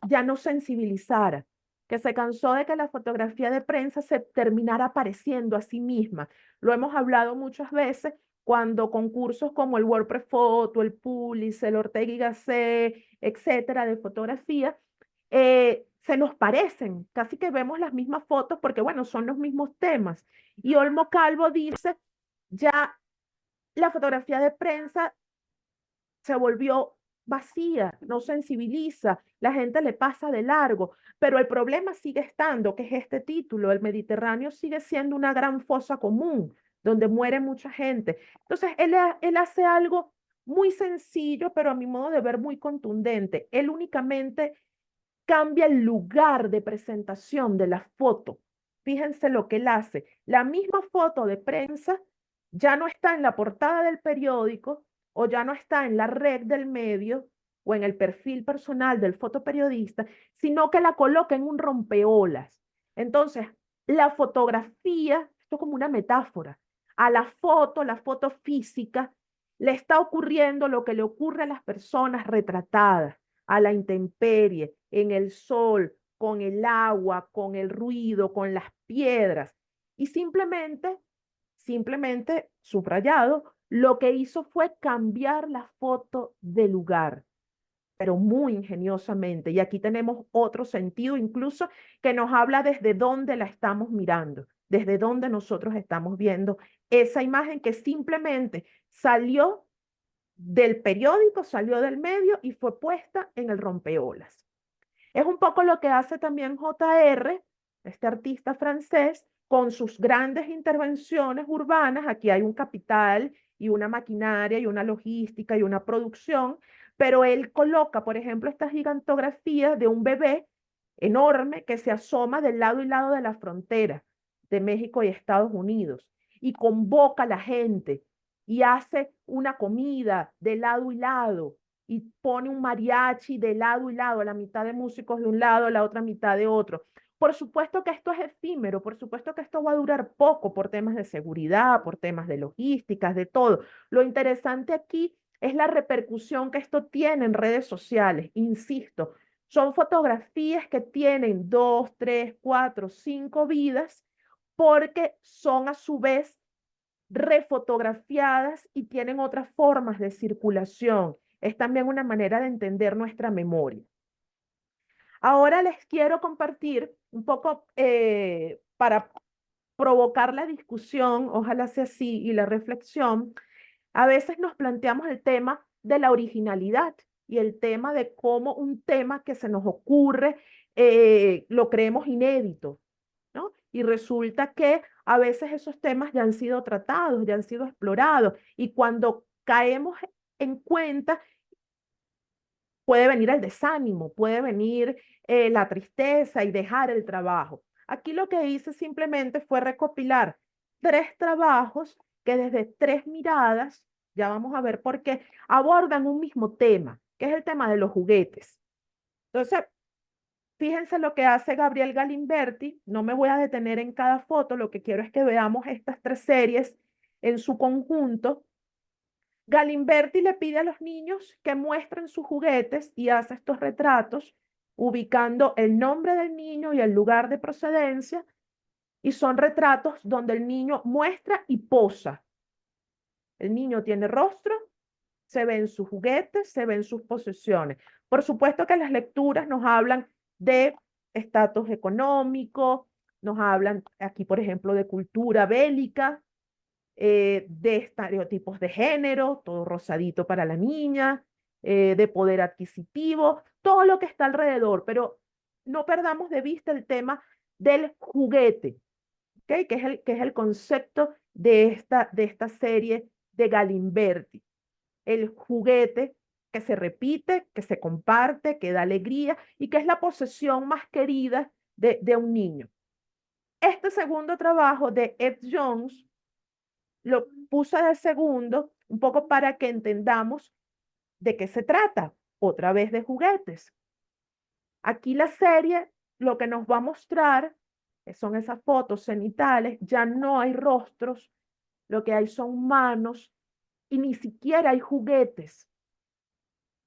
ya no sensibilizara, que se cansó de que la fotografía de prensa se terminara pareciendo a sí misma. Lo hemos hablado muchas veces cuando concursos como el WordPress Photo, el Pulitzer, el Ortega y Gasset, etcétera, de fotografía, se nos parecen, casi que vemos las mismas fotos porque, bueno, son los mismos temas. Y Olmo Calvo dice, ya la fotografía de prensa se volvió vacía, no sensibiliza, la gente le pasa de largo, pero el problema sigue estando, que es este título, el Mediterráneo sigue siendo una gran fosa común, donde muere mucha gente. Entonces, él hace algo muy sencillo, pero a mi modo de ver muy contundente. Él únicamente cambia el lugar de presentación de la foto. Fíjense lo que él hace. La misma foto de prensa ya no está en la portada del periódico o ya no está en la red del medio o en el perfil personal del fotoperiodista, sino que la coloca en un rompeolas. Entonces, la fotografía, esto es como una metáfora, a la foto física, le está ocurriendo lo que le ocurre a las personas retratadas, a la intemperie, en el sol, con el agua, con el ruido, con las piedras. Y simplemente, subrayado, lo que hizo fue cambiar la foto de lugar, pero muy ingeniosamente. Y aquí tenemos otro sentido incluso que nos habla desde dónde la estamos mirando, desde dónde nosotros estamos viendo esa imagen que simplemente salió del periódico, salió del medio y fue puesta en el rompeolas. Es un poco lo que hace también J.R., este artista francés, con sus grandes intervenciones urbanas. Aquí hay un capital y una maquinaria y una logística y una producción, pero él coloca, por ejemplo, esta gigantografía de un bebé enorme que se asoma del lado y lado de la frontera de México y Estados Unidos y convoca a la gente y hace una comida de lado y lado y pone un mariachi de lado y lado, la mitad de músicos de un lado, la otra mitad de otro. Por supuesto que esto es efímero, por supuesto que esto va a durar poco por temas de seguridad, por temas de logísticas, de todo. Lo interesante aquí es la repercusión que esto tiene en redes sociales. Insisto, son fotografías que tienen 2, 3, 4, 5 vidas porque son a su vez refotografiadas y tienen otras formas de circulación. Es también una manera de entender nuestra memoria. Ahora les quiero compartir un poco para provocar la discusión, ojalá sea así, y la reflexión. A veces nos planteamos el tema de la originalidad y el tema de cómo un tema que se nos ocurre lo creemos inédito, ¿no? Y resulta que a veces esos temas ya han sido tratados, ya han sido explorados, y cuando caemos en cuenta, puede venir el desánimo, puede venir la tristeza y dejar el trabajo. Aquí lo que hice simplemente fue recopilar 3 trabajos que desde 3 miradas, ya vamos a ver por qué, abordan un mismo tema, que es el tema de los juguetes. Entonces, fíjense lo que hace Gabriel Galimberti. No me voy a detener en cada foto, lo que quiero es que veamos estas 3 series en su conjunto. Galimberti le pide a los niños que muestren sus juguetes y hace estos retratos ubicando el nombre del niño y el lugar de procedencia, y son retratos donde el niño muestra y posa. El niño tiene rostro, se ven sus juguetes, se ven sus posesiones. Por supuesto que las lecturas nos hablan de estatus económico, nos hablan aquí, por ejemplo, de cultura bélica, de estereotipos de género, todo rosadito para la niña, de poder adquisitivo, todo lo que está alrededor, pero no perdamos de vista el tema del juguete, ¿okay? Que es el concepto de esta serie de Galimberti. El juguete que se repite, que se comparte, que da alegría y que es la posesión más querida de un niño. Este segundo trabajo de Ed Jones lo puse de segundo un poco para que entendamos de qué se trata, otra vez de juguetes. Aquí la serie lo que nos va a mostrar son esas fotos cenitales, ya no hay rostros, lo que hay son manos y ni siquiera hay juguetes.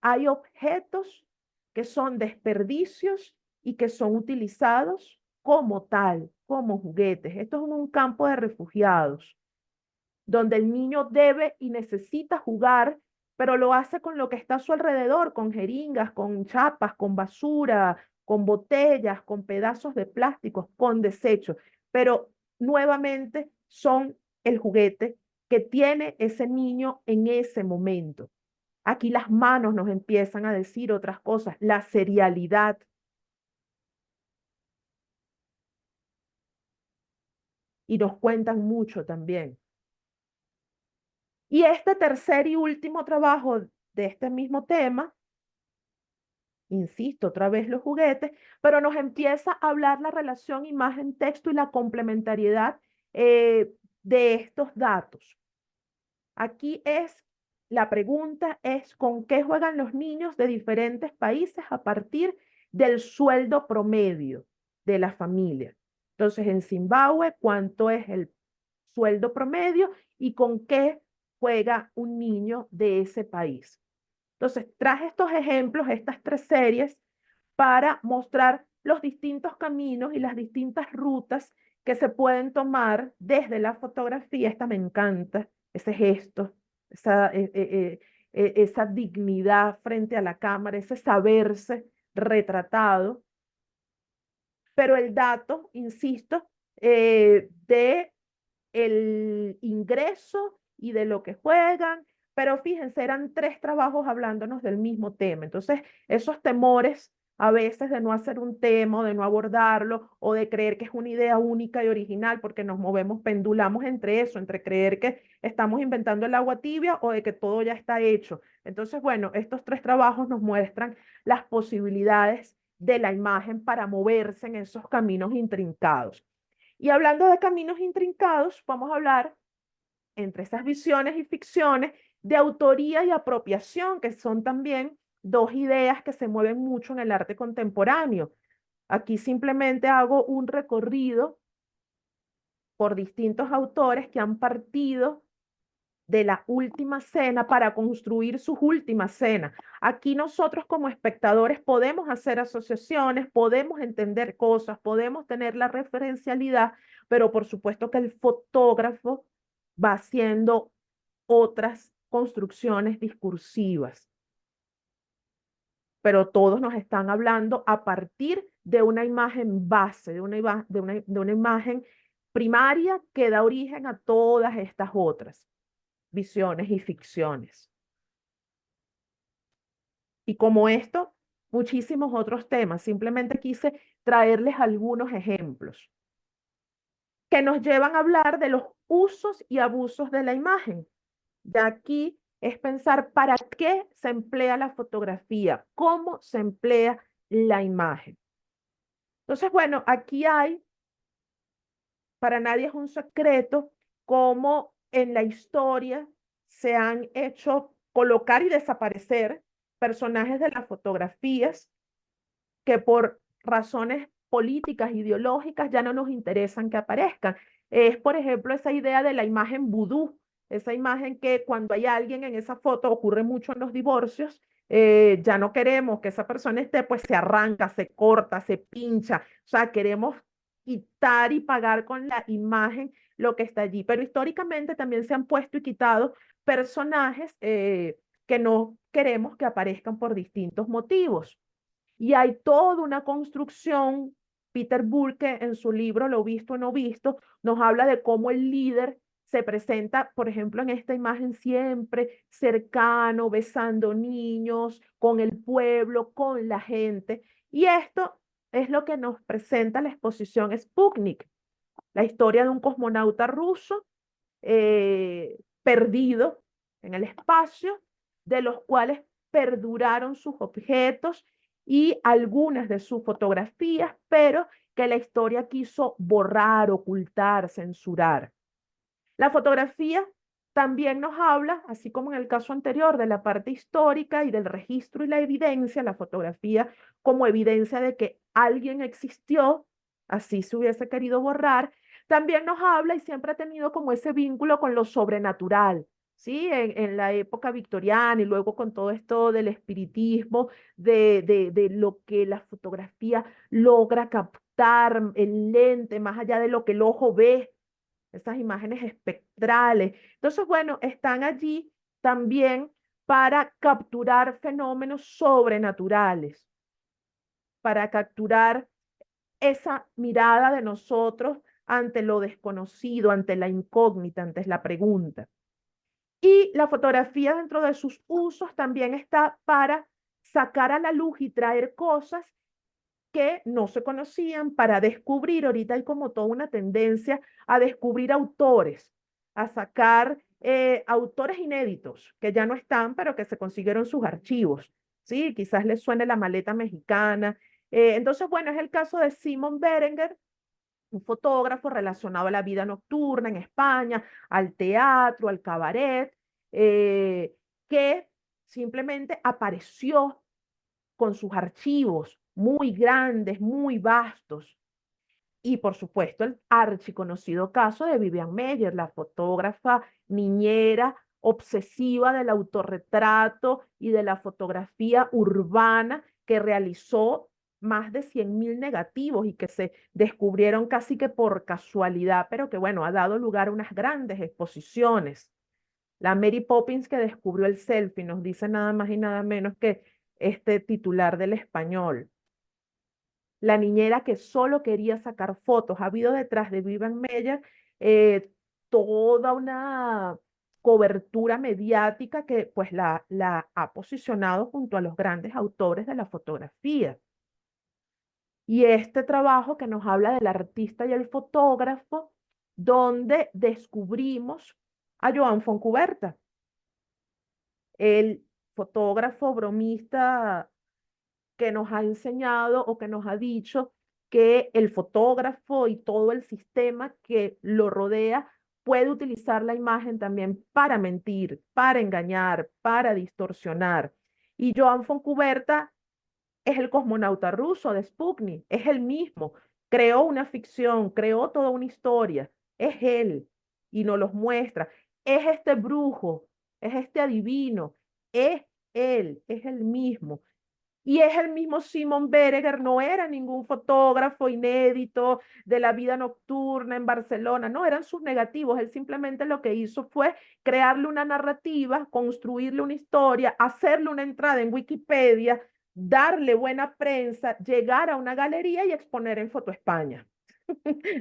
Hay objetos que son desperdicios y que son utilizados como tal, como juguetes. Esto es un campo de refugiados, donde el niño debe y necesita jugar, pero lo hace con lo que está a su alrededor, con jeringas, con chapas, con basura, con botellas, con pedazos de plásticos, con desechos. Pero nuevamente son el juguete que tiene ese niño en ese momento. Aquí las manos nos empiezan a decir otras cosas, la serialidad. Y nos cuentan mucho también. Y este tercer y último trabajo de este mismo tema, insisto, otra vez los juguetes, pero nos empieza a hablar la relación imagen-texto y la complementariedad de estos datos. Aquí la pregunta es, ¿con qué juegan los niños de diferentes países a partir del sueldo promedio de la familia? Entonces, en Zimbabue, ¿cuánto es el sueldo promedio y con qué juega un niño de ese país? Entonces, traje estos ejemplos, estas 3 series, para mostrar los distintos caminos y las distintas rutas que se pueden tomar desde la fotografía. Esta me encanta, ese gesto, esa dignidad frente a la cámara, ese saberse retratado. Pero el dato, insisto, de el ingreso y de lo que juegan, pero fíjense, eran 3 trabajos hablándonos del mismo tema. Entonces, esos temores a veces de no hacer un tema, o de no abordarlo, o de creer que es una idea única y original, porque nos movemos, pendulamos entre eso, entre creer que estamos inventando el agua tibia o de que todo ya está hecho. Entonces, bueno, estos 3 trabajos nos muestran las posibilidades de la imagen para moverse en esos caminos intrincados. Y hablando de caminos intrincados, vamos a hablar entre esas visiones y ficciones de autoría y apropiación, que son también 2 ideas que se mueven mucho en el arte contemporáneo. Aquí simplemente hago un recorrido por distintos autores que han partido de la última cena para construir sus últimas cenas. Aquí nosotros como espectadores podemos hacer asociaciones, podemos entender cosas, podemos tener la referencialidad, pero por supuesto que el fotógrafo va haciendo otras construcciones discursivas. Pero todos nos están hablando a partir de una imagen base, de una imagen primaria que da origen a todas estas otras visiones y ficciones. Y como esto, muchísimos otros temas. Simplemente quise traerles algunos ejemplos que nos llevan a hablar de los usos y abusos de la imagen. De aquí es pensar para qué se emplea la fotografía, cómo se emplea la imagen. Entonces, bueno, aquí hay, para nadie es un secreto, cómo en la historia se han hecho colocar y desaparecer personajes de las fotografías que por razones políticas, ideológicas, ya no nos interesan que aparezcan. Es, por ejemplo, esa idea de la imagen vudú, esa imagen que cuando hay alguien en esa foto, ocurre mucho en los divorcios, Ya no queremos que esa persona esté, pues se arranca, se corta, se pincha. O sea, queremos quitar y pagar con la imagen lo que está allí. Pero históricamente también se han puesto y quitado personajes que no queremos que aparezcan por distintos motivos. Y hay toda una construcción. Peter Burke en su libro Lo visto o no visto nos habla de cómo el líder se presenta, por ejemplo, en esta imagen siempre cercano, besando niños, con el pueblo, con la gente. Y esto es lo que nos presenta la exposición Sputnik, la historia de un cosmonauta ruso perdido en el espacio, de los cuales perduraron sus objetos y algunas de sus fotografías, pero que la historia quiso borrar, ocultar, censurar. La fotografía también nos habla, así como en el caso anterior, de la parte histórica y del registro y la evidencia, la fotografía como evidencia de que alguien existió, así se hubiese querido borrar, también nos habla y siempre ha tenido como ese vínculo con lo sobrenatural, ¿sí? En la época victoriana y luego con todo esto del espiritismo, de lo que la fotografía logra captar, el lente, más allá de lo que el ojo ve, esas imágenes espectrales. Entonces, bueno, están allí también para capturar fenómenos sobrenaturales, para capturar esa mirada de nosotros ante lo desconocido, ante la incógnita, ante la pregunta. Y la fotografía dentro de sus usos también está para sacar a la luz y traer cosas que no se conocían, para descubrir. Ahorita hay como toda una tendencia a descubrir autores, a sacar autores inéditos que ya no están, pero que se consiguieron sus archivos. Sí, quizás les suene La maleta mexicana. Entonces, bueno, es el caso de Simon Berenguer, un fotógrafo relacionado a la vida nocturna en España, al teatro, al cabaret, que simplemente apareció con sus archivos muy grandes, muy vastos. Y por supuesto el archiconocido caso de Vivian Maier, la fotógrafa niñera obsesiva del autorretrato y de la fotografía urbana, que realizó más de 100.000 negativos y que se descubrieron casi que por casualidad, pero que bueno, ha dado lugar a unas grandes exposiciones. La Mary Poppins que descubrió el selfie, nos dice nada más y nada menos que este titular del Español. La niñera que solo quería sacar fotos. Ha habido detrás de Vivian Maier toda una cobertura mediática que pues la ha posicionado junto a los grandes autores de la fotografía. Y este trabajo que nos habla del artista y el fotógrafo, donde descubrimos a Joan Fontcuberta, el fotógrafo bromista que nos ha enseñado o que nos ha dicho que el fotógrafo y todo el sistema que lo rodea puede utilizar la imagen también para mentir, para engañar, para distorsionar. Y Joan Fontcuberta es el cosmonauta ruso de Sputnik, es el mismo. Creó una ficción, creó toda una historia. Es él y nos los muestra. Es este brujo, es este adivino, es él, es el mismo. Y es el mismo Simon Berenguer, no era ningún fotógrafo inédito de la vida nocturna en Barcelona, no, eran sus negativos. Él simplemente lo que hizo fue crearle una narrativa, construirle una historia, hacerle una entrada en Wikipedia, darle buena prensa, llegar a una galería y exponer en Foto España.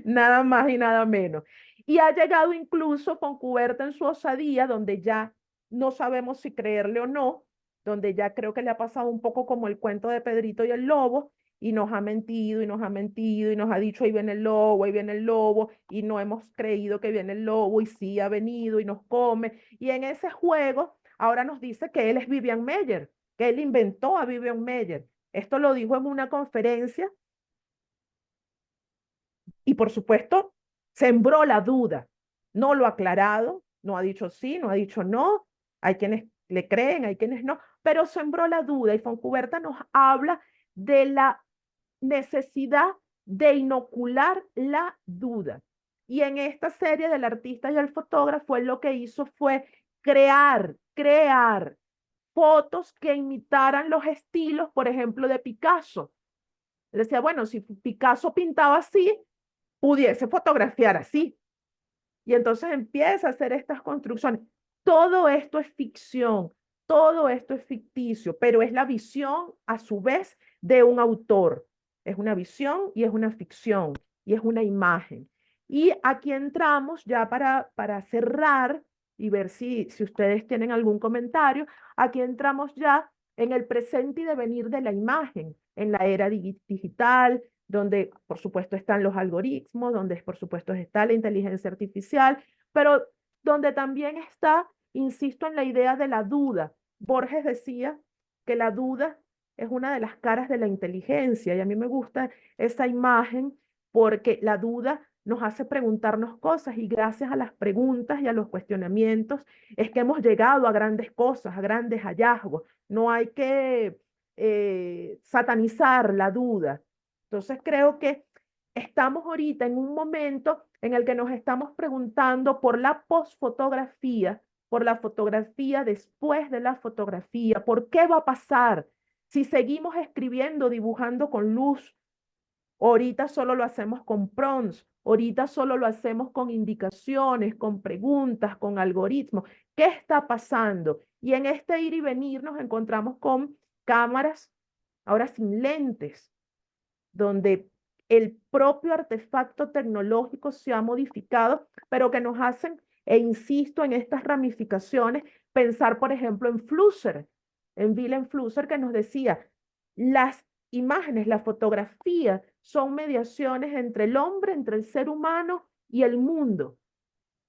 Nada más y nada menos. Y ha llegado incluso con Cubierta en su osadía, donde ya no sabemos si creerle o no, donde ya creo que le ha pasado un poco como el cuento de Pedrito y el lobo, y nos ha mentido y nos ha mentido y nos ha dicho ahí viene el lobo, y no hemos creído que viene el lobo y sí ha venido y nos come. Y en ese juego ahora nos dice que él es Vivian Maier, que él inventó a Vivian Maier. Esto lo dijo en una conferencia y por supuesto sembró la duda. No lo ha aclarado, no ha dicho sí, no ha dicho no. Hay quienes le creen, hay quienes no, pero sembró la duda y Fontcuberta nos habla de la necesidad de inocular la duda. Y en esta serie del artista y el fotógrafo, él lo que hizo fue crear fotos que imitaran los estilos, por ejemplo, de Picasso. Él decía, bueno, si Picasso pintaba así, pudiese fotografiar así. Y entonces empieza a hacer estas construcciones. Todo esto es ficción, todo esto es ficticio, pero es la visión a su vez de un autor. Es una visión y es una ficción y es una imagen. Y aquí entramos ya para cerrar y ver si ustedes tienen algún comentario. Aquí entramos ya en el presente y devenir de la imagen, en la era digital, donde por supuesto están los algoritmos, donde por supuesto está la inteligencia artificial, pero donde también está, insisto, en la idea de la duda. Borges decía que la duda es una de las caras de la inteligencia y a mí me gusta esa imagen porque la duda nos hace preguntarnos cosas y gracias a las preguntas y a los cuestionamientos es que hemos llegado a grandes cosas, a grandes hallazgos. No hay que satanizar la duda. Entonces creo que estamos ahorita en un momento en el que nos estamos preguntando por la posfotografía, por la fotografía después de la fotografía, por qué va a pasar si seguimos escribiendo, dibujando con luz. Ahorita solo lo hacemos con prompts, ahorita solo lo hacemos con indicaciones, con preguntas, con algoritmos. ¿Qué está pasando? Y en este ir y venir nos encontramos con cámaras ahora sin lentes, donde el propio artefacto tecnológico se ha modificado, pero que nos hacen, e insisto en estas ramificaciones, pensar, por ejemplo, en Flusser, en Willem Flusser, que nos decía, las imágenes, la fotografía, son mediaciones entre el hombre, entre el ser humano y el mundo.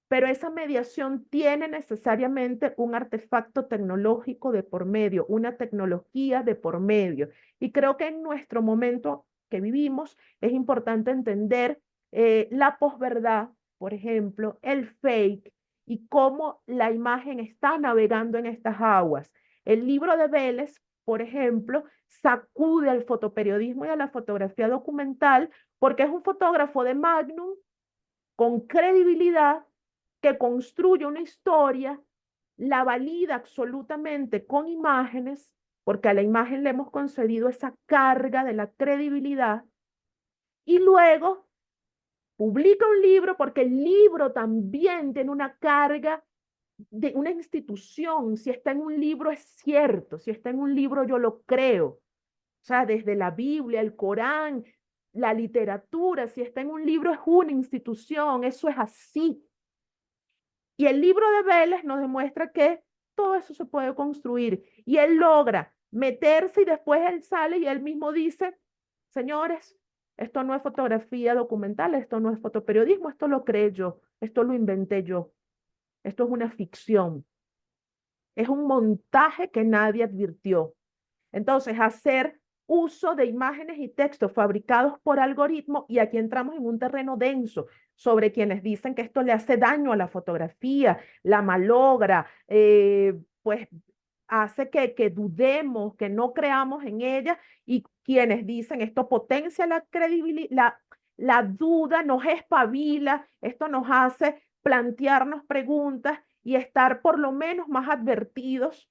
Pero esa mediación tiene necesariamente un artefacto tecnológico de por medio, una tecnología de por medio. Y creo que en nuestro momento que vivimos es importante entender la posverdad, por ejemplo, el fake y cómo la imagen está navegando en estas aguas. El libro de Vélez, por ejemplo, sacude al fotoperiodismo y a la fotografía documental porque es un fotógrafo de Magnum con credibilidad que construye una historia, la valida absolutamente con imágenes, porque a la imagen le hemos concedido esa carga de la credibilidad, y luego publica un libro porque el libro también tiene una carga de una institución. Si está en un libro es cierto, si está en un libro yo lo creo. O sea, desde la Biblia, el Corán, la literatura, si está en un libro es una institución, eso es así. Y el libro de Vélez nos demuestra que todo eso se puede construir. Y él logra meterse y después él sale y él mismo dice, señores, esto no es fotografía documental, esto no es fotoperiodismo, esto lo creé yo, esto lo inventé yo, esto es una ficción. Es un montaje que nadie advirtió. Entonces, hacer uso de imágenes y textos fabricados por algoritmo, y aquí entramos en un terreno denso sobre quienes dicen que esto le hace daño a la fotografía, la malogra, pues hace que dudemos, que no creamos en ella, y quienes dicen esto potencia la credibilidad, la duda, nos espabila, esto nos hace plantearnos preguntas y estar por lo menos más advertidos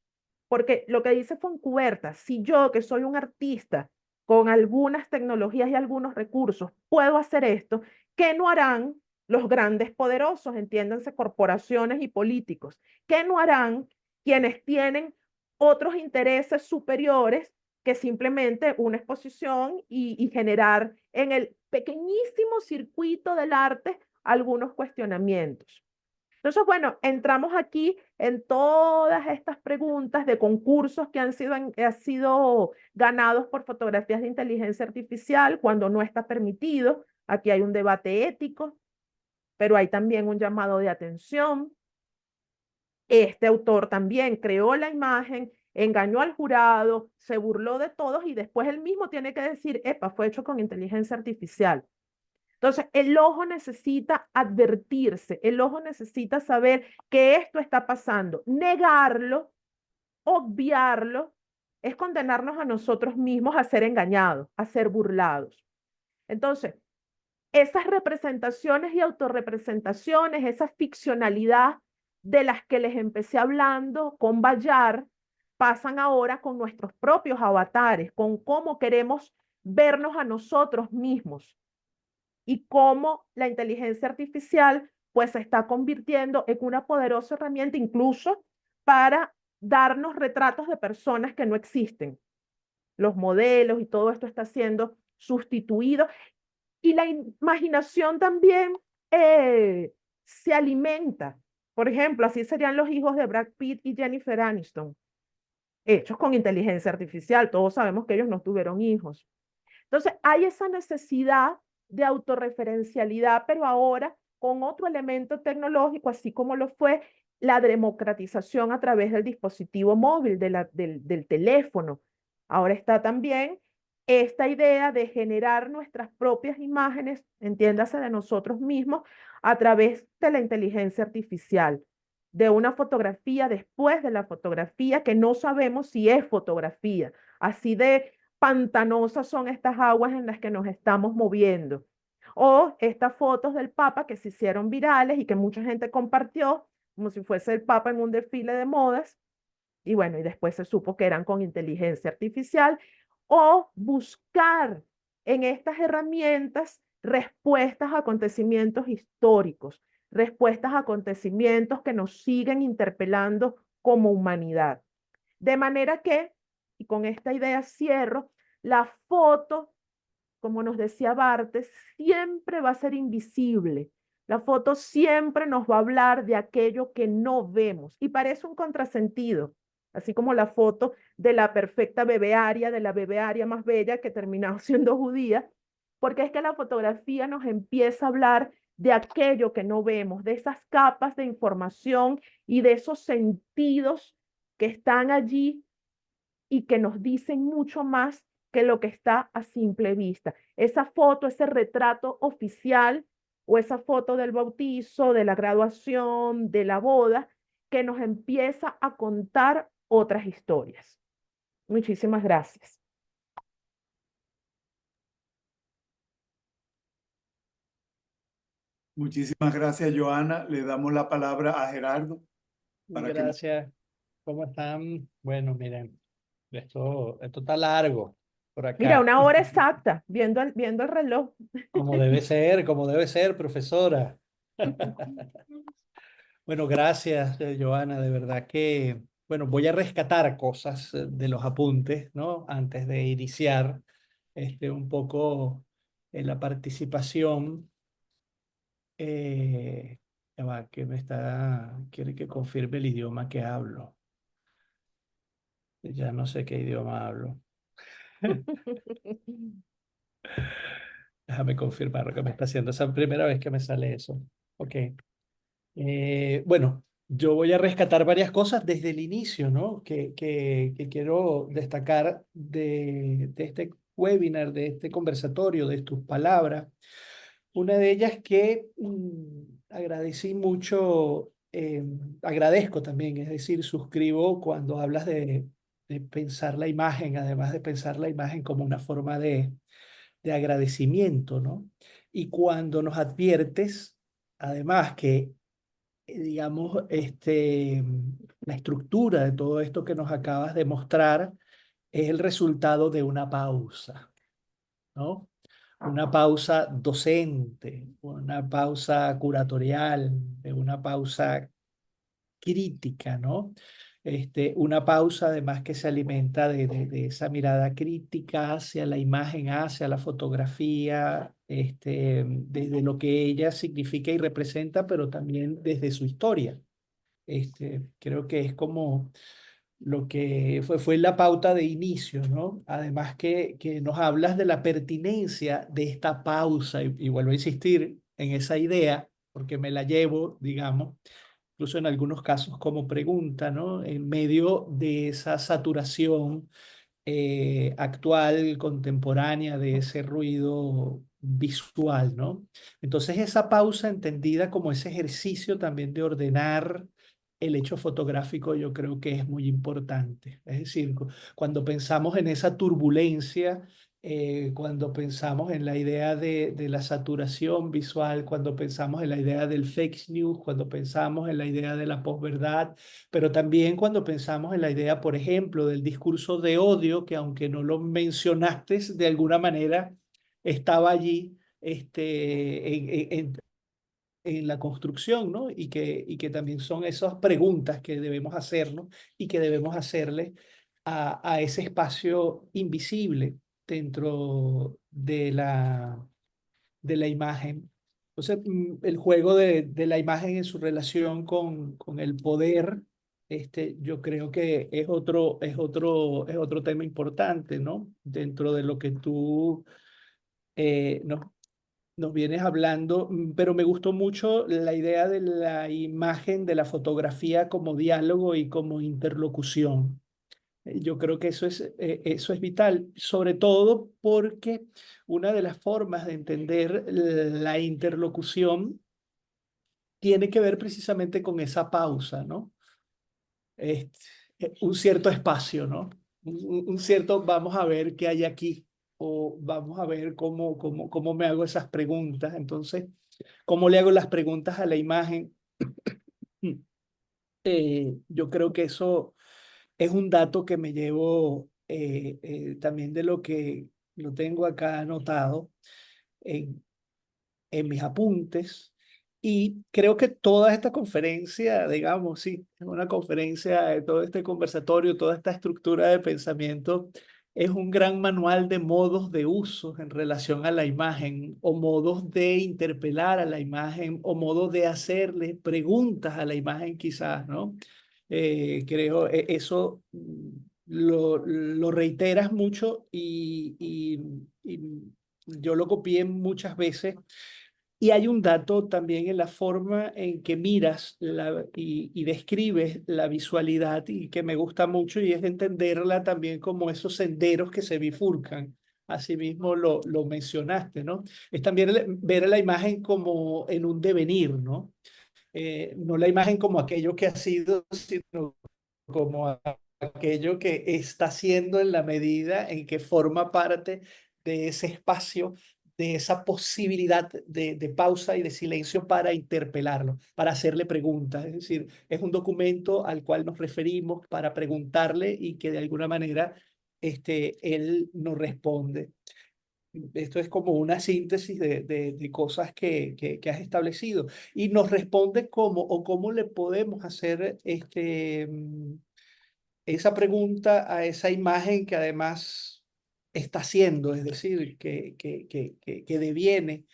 porque lo que dice Foncuberta, si yo, que soy un artista con algunas tecnologías y algunos recursos, puedo hacer esto, ¿qué no harán los grandes poderosos, entiéndanse, corporaciones y políticos? ¿Qué no harán quienes tienen otros intereses superiores que simplemente una exposición y generar en el pequeñísimo circuito del arte algunos cuestionamientos? Entonces, bueno, entramos aquí en todas estas preguntas de concursos que han sido ganados por fotografías de inteligencia artificial cuando no está permitido. Aquí hay un debate ético, pero hay también un llamado de atención. Este autor también creó la imagen, engañó al jurado, se burló de todos y después él mismo tiene que decir, epa, fue hecho con inteligencia artificial. Entonces, el ojo necesita advertirse, el ojo necesita saber que esto está pasando. Negarlo, obviarlo, es condenarnos a nosotros mismos a ser engañados, a ser burlados. Entonces, esas representaciones y autorrepresentaciones, esa ficcionalidad de las que les empecé hablando con Bayard, pasan ahora con nuestros propios avatares, con cómo queremos vernos a nosotros mismos y cómo la inteligencia artificial pues se está convirtiendo en una poderosa herramienta incluso para darnos retratos de personas que no existen. Los modelos y todo esto está siendo sustituido y la imaginación también se alimenta. Por ejemplo, así serían los hijos de Brad Pitt y Jennifer Aniston, hechos con inteligencia artificial. Todos sabemos que ellos no tuvieron hijos. Entonces, hay esa necesidad de autorreferencialidad, pero ahora con otro elemento tecnológico, así como lo fue la democratización a través del dispositivo móvil, del teléfono. Ahora está también esta idea de generar nuestras propias imágenes, entiéndase de nosotros mismos, a través de la inteligencia artificial, de una fotografía después de la fotografía que no sabemos si es fotografía, así de pantanosas son estas aguas en las que nos estamos moviendo. O estas fotos del Papa que se hicieron virales y que mucha gente compartió como si fuese el Papa en un desfile de modas. Y bueno, y después se supo que eran con inteligencia artificial. O buscar en estas herramientas respuestas a acontecimientos históricos, respuestas a acontecimientos que nos siguen interpelando como humanidad. De manera que, y con esta idea cierro, la foto, como nos decía Barthes, siempre va a ser invisible. La foto siempre nos va a hablar de aquello que no vemos y parece un contrasentido, así como la foto de la perfecta bebearia, de la bebearia más bella que terminó siendo judía, porque es que la fotografía nos empieza a hablar de aquello que no vemos, de esas capas de información y de esos sentidos que están allí y que nos dicen mucho más que lo que está a simple vista. Esa foto, ese retrato oficial o esa foto del bautizo, de la graduación, de la boda, que nos empieza a contar otras historias. Muchísimas gracias. Muchísimas gracias, Joana. Le damos la palabra a Gerardo. Gracias. ¿Cómo están? Bueno, miren, esto está largo por Mira, acá. 1 hora exacta, viendo el reloj. Como debe ser, profesora. Bueno, gracias, Joana. De verdad que, bueno, voy a rescatar cosas de los apuntes, ¿no? Antes de iniciar un poco la participación. Ya va, quiere que confirme el idioma que hablo. Ya no sé qué idioma hablo. Déjame confirmar lo que me está haciendo. Es la primera vez que me sale eso. Ok. Bueno, yo voy a rescatar varias cosas desde el inicio, ¿no? Que quiero destacar de este webinar, de este conversatorio, de tus palabras. Una de ellas que agradecí mucho, agradezco también, es decir, suscribo cuando hablas de pensar la imagen, además de pensar la imagen como una forma de agradecimiento, ¿no? Y cuando nos adviertes, además, que, digamos, la estructura de todo esto que nos acabas de mostrar es el resultado de una pausa, ¿no? Una pausa docente, una pausa curatorial, una pausa crítica, ¿no? Una pausa además que se alimenta de esa mirada crítica hacia la imagen, hacia la fotografía, desde lo que ella significa y representa, pero también desde su historia. Creo que es como lo que fue la pauta de inicio, ¿no? Además que nos hablas de la pertinencia de esta pausa, y vuelvo a insistir en esa idea, porque me la llevo, digamos, incluso en algunos casos como pregunta, ¿no? En medio de esa saturación actual, contemporánea, de ese ruido visual, ¿no? Entonces esa pausa entendida como ese ejercicio también de ordenar el hecho fotográfico, yo creo que es muy importante. Es decir, cuando pensamos en esa turbulencia cuando pensamos en la idea de la saturación visual, cuando pensamos en la idea del fake news, cuando pensamos en la idea de la posverdad, pero también cuando pensamos en la idea, por ejemplo, del discurso de odio, que aunque no lo mencionaste, de alguna manera estaba allí en la construcción, ¿no? Y que también son esas preguntas que debemos hacernos y que debemos hacerle a ese espacio invisible dentro de la imagen. Entonces, el juego de la imagen en su relación con el poder, yo creo que es otro tema importante, ¿no? Dentro de lo que tú nos vienes hablando, pero me gustó mucho la idea de la imagen, de la fotografía como diálogo y como interlocución. Yo creo que eso es vital, sobre todo porque una de las formas de entender la interlocución tiene que ver precisamente con esa pausa, ¿no? Este, un cierto espacio, ¿no? Un cierto, vamos a ver qué hay aquí, o vamos a ver cómo me hago esas preguntas. Entonces, ¿cómo le hago las preguntas a la imagen? Yo creo que eso es un dato que me llevo también de lo que lo tengo acá anotado en, en mis apuntes. Y creo que toda esta conferencia, digamos, sí, es una conferencia, todo este conversatorio, toda esta estructura de pensamiento, es un gran manual de modos de uso en relación a la imagen, o modos de interpelar a la imagen, o modos de hacerle preguntas a la imagen quizás, ¿no? Creo eso lo reiteras mucho y yo lo copié muchas veces. Y hay un dato también en la forma en que miras y describes la visualidad y que me gusta mucho, y es entenderla también como esos senderos que se bifurcan. Asimismo lo mencionaste, ¿no? Es también ver la imagen como en un devenir, ¿no? No la imagen como aquello que ha sido, sino como aquello que está siendo en la medida en que forma parte de ese espacio, de esa posibilidad de pausa y de silencio para interpelarlo, para hacerle preguntas. Es decir, es un documento al cual nos referimos para preguntarle y que de alguna manera él nos responde. Esto es como una síntesis de cosas que has establecido y nos responde cómo le podemos hacer esa pregunta a esa imagen que además está haciendo, es decir, que deviene.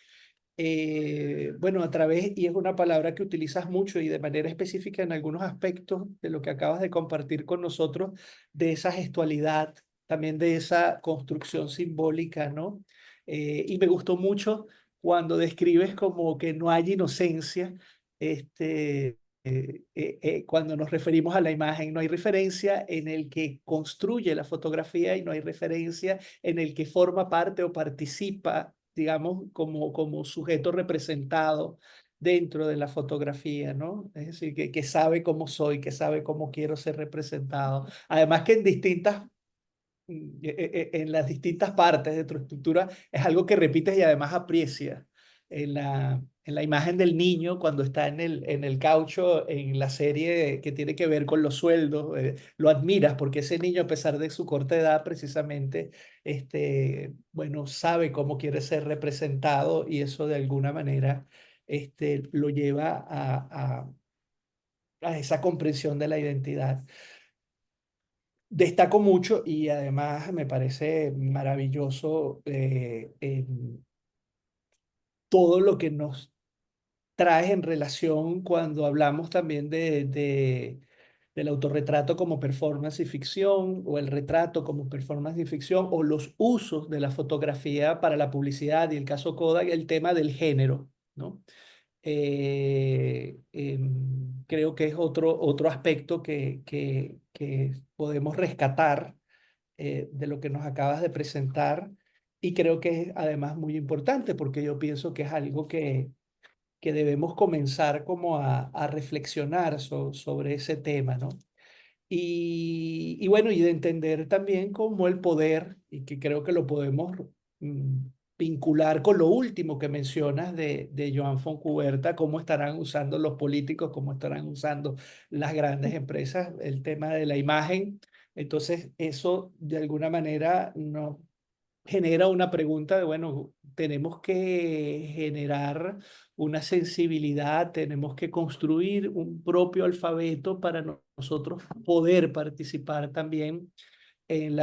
Bueno, a través, y es una palabra que utilizas mucho y de manera específica en algunos aspectos de lo que acabas de compartir con nosotros, de esa gestualidad, también de esa construcción simbólica, ¿no? Y me gustó mucho cuando describes como que no hay inocencia, cuando nos referimos a la imagen, no hay referencia en el que construye la fotografía y no hay referencia en el que forma parte o participa, digamos, como sujeto representado dentro de la fotografía, ¿no? Es decir, que sabe cómo soy, que sabe cómo quiero ser representado. Además que en las distintas partes de tu estructura es algo que repites y además aprecias. En la imagen del niño cuando está en el caucho en la serie que tiene que ver con los sueldos, lo admiras porque ese niño, a pesar de su corta edad, precisamente, bueno, sabe cómo quiere ser representado, y eso de alguna manera lo lleva a esa comprensión de la identidad. Destaco mucho y además me parece maravilloso todo lo que nos traes en relación cuando hablamos también del autorretrato como performance y ficción, o el retrato como performance y ficción, o los usos de la fotografía para la publicidad, y el caso Kodak, el tema del género, ¿no? Creo que es otro aspecto que podemos rescatar de lo que nos acabas de presentar, y creo que es además muy importante porque yo pienso que es algo que debemos comenzar como a reflexionar sobre ese tema, ¿no? Y bueno, y de entender también como el poder, y que creo que lo podemos mm, vincular con lo último que mencionas de Joan Fontcuberta, cómo estarán usando los políticos, cómo estarán usando las grandes empresas, el tema de la imagen. Entonces, eso de alguna manera nos genera una pregunta de, bueno, tenemos que generar una sensibilidad, tenemos que construir un propio alfabeto para nosotros poder participar también en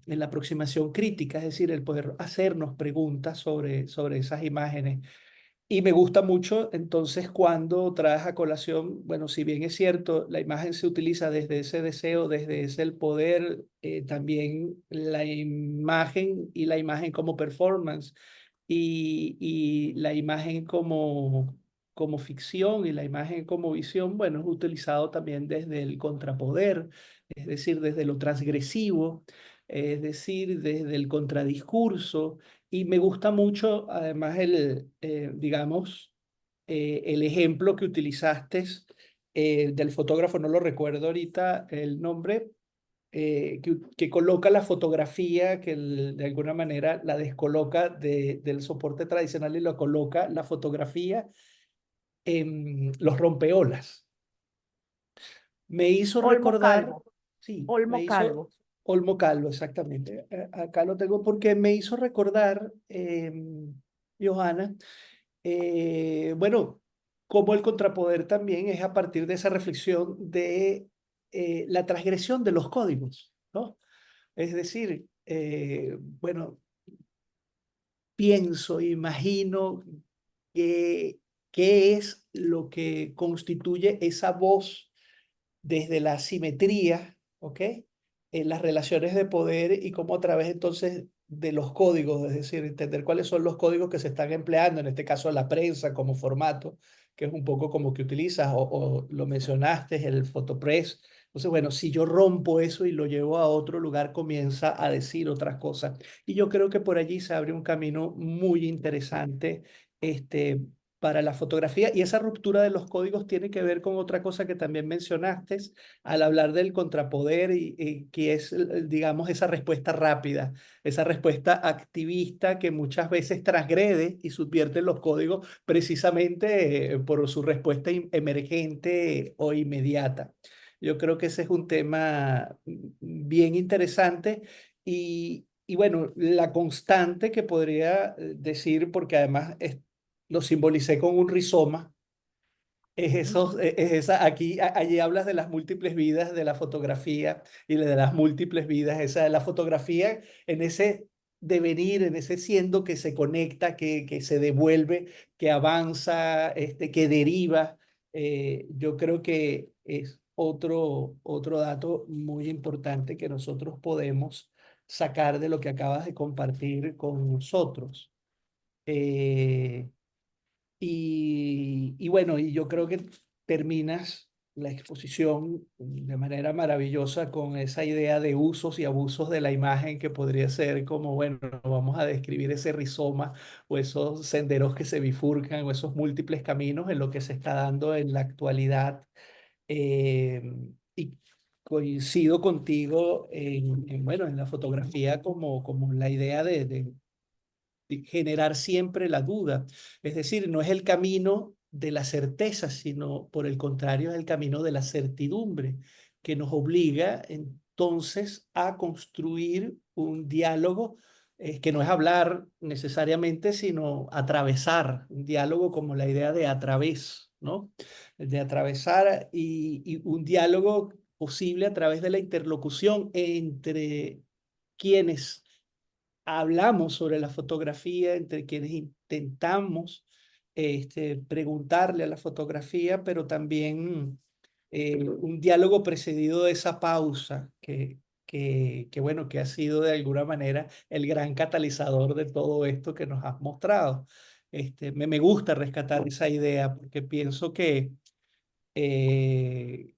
en la aproximación crítica, es decir, el poder hacernos preguntas sobre esas imágenes. Y me gusta mucho entonces cuando traes a colación, bueno, si bien es cierto, la imagen se utiliza desde ese deseo, desde ese el poder, también la imagen y la imagen como performance y la imagen como ficción y la imagen como visión, bueno, es utilizado también desde el contrapoder, es decir, desde lo transgresivo, es decir, desde el contradiscurso. Y me gusta mucho, además, digamos, el ejemplo que utilizaste del fotógrafo, no lo recuerdo ahorita el nombre, que coloca la fotografía, que de alguna manera la descoloca del soporte tradicional y lo coloca la fotografía en los rompeolas. Me hizo Olmo recordar, Calvo, sí, me Olmo hizo Calvo. Olmo Calvo, exactamente. Acá lo tengo porque me hizo recordar, Johanna, bueno, como el contrapoder también es a partir de esa reflexión de la transgresión de los códigos, ¿no? Es decir, bueno, pienso, imagino que qué es lo que constituye esa voz desde la simetría, ¿ok? En las relaciones de poder y cómo a través entonces de los códigos, es decir, entender cuáles son los códigos que se están empleando, en este caso la prensa como formato, que es un poco como que utilizas, o lo mencionaste, el photopress. Entonces, bueno, si yo rompo eso y lo llevo a otro lugar, comienza a decir otras cosas. Y yo creo que por allí se abre un camino muy interesante, este, para la fotografía, y esa ruptura de los códigos tiene que ver con otra cosa que también mencionaste al hablar del contrapoder y que es, digamos, esa respuesta rápida, esa respuesta activista que muchas veces transgrede y subvierte los códigos precisamente por su respuesta emergente o inmediata. Yo creo que ese es un tema bien interesante y bueno, la constante que podría decir, porque además lo simbolicé con un rizoma, es eso, es esa, allí hablas de las múltiples vidas de la fotografía y de las múltiples vidas, esa de la fotografía en ese devenir, en ese siendo que se conecta, que se devuelve, que avanza, que deriva. Yo creo que es otro dato muy importante que nosotros podemos sacar de lo que acabas de compartir con nosotros. Eh, y bueno, y yo creo que terminas la exposición de manera maravillosa con esa idea de usos y abusos de la imagen que podría ser como, bueno, vamos a describir ese rizoma o esos senderos que se bifurcan o esos múltiples caminos en lo que se está dando en la actualidad. Eh, y coincido contigo bueno, en la fotografía como la idea de generar siempre la duda. Es decir, no es el camino de la certeza, sino por el contrario es el camino de la certidumbre, que nos obliga entonces a construir un diálogo que no es hablar necesariamente, sino atravesar, un diálogo como la idea de a través, ¿no? De atravesar y un diálogo posible a través de la interlocución entre quienes hablamos sobre la fotografía, entre quienes intentamos preguntarle a la fotografía, pero también un diálogo precedido de esa pausa bueno, que ha sido de alguna manera el gran catalizador de todo esto que nos has mostrado. Me gusta rescatar esa idea porque pienso que eh,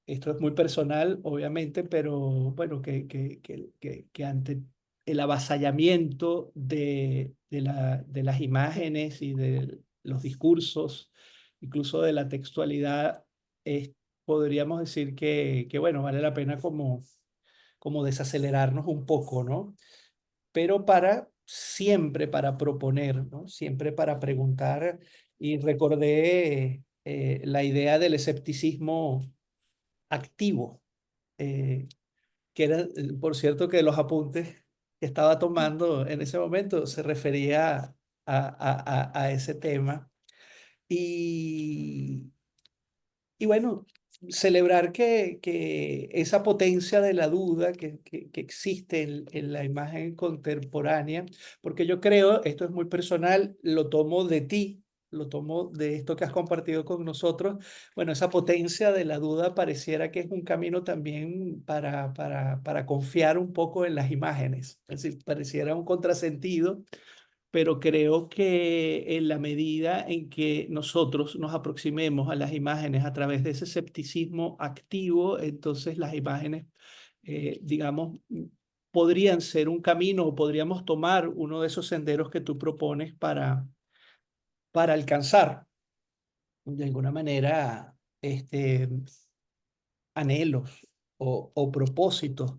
esto es muy personal, obviamente, pero bueno, que ante el avasallamiento de las imágenes y de los discursos, incluso de la textualidad, podríamos decir que bueno, vale la pena como desacelerarnos un poco, ¿no? Pero siempre para proponer, ¿no? Siempre para preguntar. Y recordé la idea del escepticismo activo, que era, por cierto, que los apuntes que estaba tomando en ese momento se refería a ese tema. Y, y bueno, celebrar que esa potencia de la duda que existe en la imagen contemporánea, porque yo creo, esto es muy personal, lo tomo de ti, lo tomo de esto que has compartido con nosotros. Bueno, esa potencia de la duda pareciera que es un camino también para confiar un poco en las imágenes. Es decir, pareciera un contrasentido, pero creo que en la medida en que nosotros nos aproximemos a las imágenes a través de ese escepticismo activo, entonces las imágenes, digamos, podrían ser un camino o podríamos tomar uno de esos senderos que tú propones para alcanzar de alguna manera anhelos o propósitos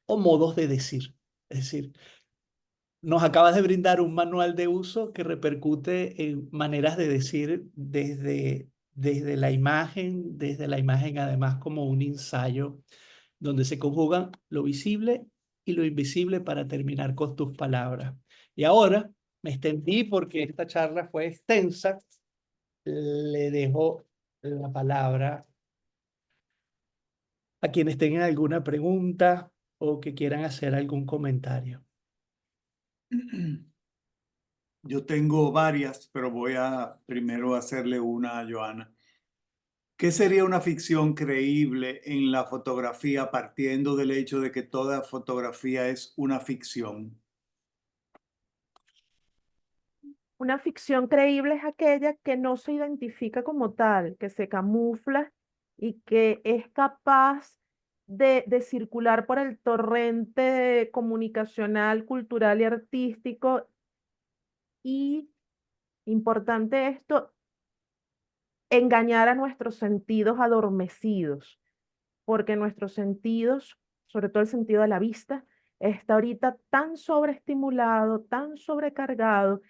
o modos de decir. Es decir, nos acabas de brindar un manual de uso que repercute en maneras de decir desde la imagen además como un ensayo donde se conjugan lo visible y lo invisible para terminar con tus palabras. Y ahora me extendí porque esta charla fue extensa. Le dejo la palabra a quienes tengan alguna pregunta o que quieran hacer algún comentario. Yo tengo varias, pero voy a primero hacerle una a Joana. ¿Qué sería una ficción creíble en la fotografía partiendo del hecho de que toda fotografía es una ficción? Una ficción creíble es aquella que no se identifica como tal, que se camufla y que es capaz de circular por el torrente comunicacional, cultural y artístico. Y importante esto, engañar a nuestros sentidos adormecidos, porque nuestros sentidos, sobre todo el sentido de la vista, está ahorita tan sobreestimulado, tan sobrecargado,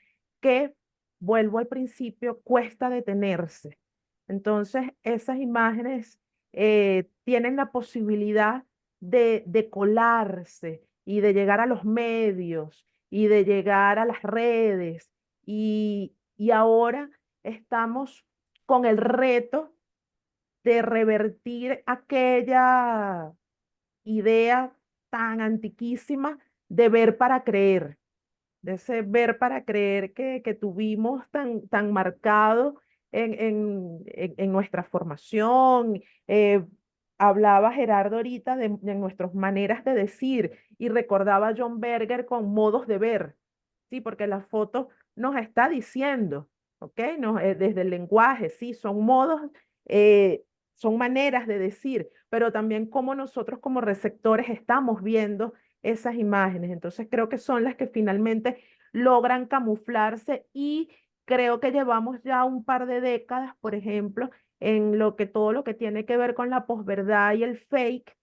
que, vuelvo al principio, cuesta detenerse. Entonces, esas imágenes tienen la posibilidad de colarse y de llegar a los medios y de llegar a las redes. Y ahora estamos con el reto de revertir aquella idea tan antiquísima de ver para creer, de ese ver para creer que tuvimos tan marcado en nuestra formación. Hablaba Gerardo ahorita de nuestras maneras de decir y recordaba a John Berger con modos de ver, ¿sí? Porque la foto nos está diciendo, ¿ok? Desde el lenguaje, sí, son modos, eh, son maneras de decir, pero también cómo nosotros como receptores estamos viendo esas imágenes. Entonces creo que son las que finalmente logran camuflarse y creo que llevamos ya un par de décadas, por ejemplo, en todo lo que tiene que ver con la posverdad y el fake,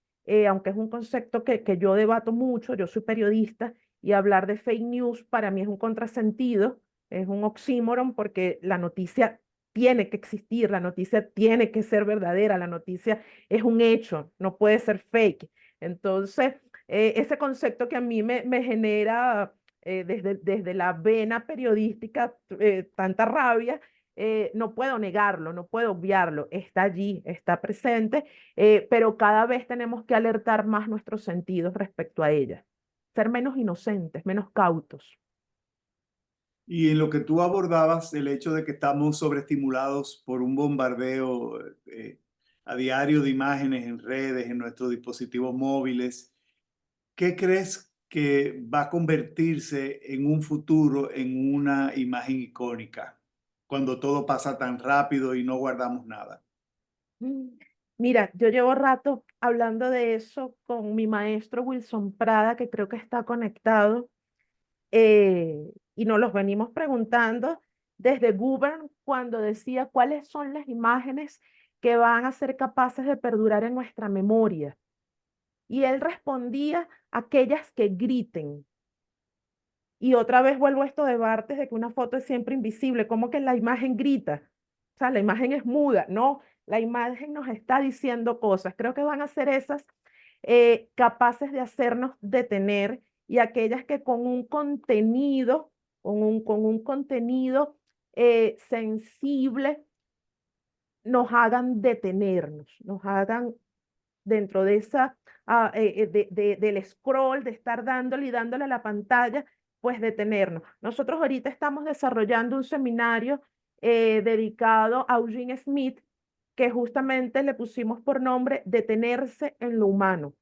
aunque es un concepto que yo debato mucho, yo soy periodista y hablar de fake news para mí es un contrasentido, es un oxímoron porque la noticia tiene que existir, la noticia tiene que ser verdadera, la noticia es un hecho, no puede ser fake. Entonces, ese concepto que a mí me genera desde la vena periodística tanta rabia, no puedo negarlo, no puedo obviarlo, está allí, está presente, pero cada vez tenemos que alertar más nuestros sentidos respecto a ella, ser menos inocentes, menos cautos. Y en lo que tú abordabas, el hecho de que estamos sobreestimulados por un bombardeo a diario de imágenes en redes, en nuestros dispositivos móviles, ¿qué crees que va a convertirse en un futuro en una imagen icónica cuando todo pasa tan rápido y no guardamos nada? Mm, Mira, yo llevo rato hablando de eso con mi maestro Wilson Prada, que creo que está conectado, y nos los venimos preguntando desde Govern cuando decía cuáles son las imágenes que van a ser capaces de perdurar en nuestra memoria. Y él respondía, aquellas que griten. Y otra vez vuelvo a esto de Barthes, de que una foto es siempre invisible, como que la imagen grita. O sea, la imagen es muda. No, la imagen nos está diciendo cosas. Creo que van a ser esas capaces de hacernos detener, y aquellas que con un contenido, con un contenido sensible, nos hagan detenernos, nos hagan dentro de esa, del scroll, de estar dándole y dándole a la pantalla, pues detenernos. Nosotros ahorita estamos desarrollando un seminario dedicado a Eugene Smith, que justamente le pusimos por nombre Detenerse en lo humano.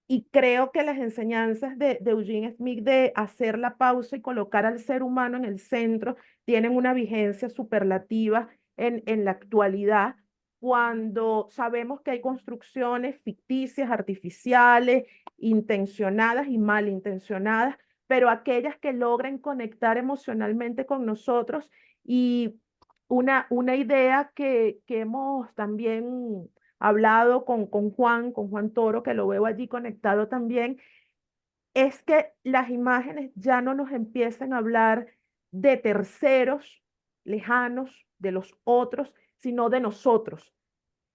Y creo que las enseñanzas de Eugene Smith de hacer la pausa y colocar al ser humano en el centro tienen una vigencia superlativa en la actualidad, cuando sabemos que hay construcciones ficticias, artificiales, intencionadas y malintencionadas, pero aquellas que logren conectar emocionalmente con nosotros. Y una idea que hemos también hablado con Juan Toro, que lo veo allí conectado también, es que las imágenes ya no nos empiecen a hablar de terceros lejanos, de los otros, sino de nosotros,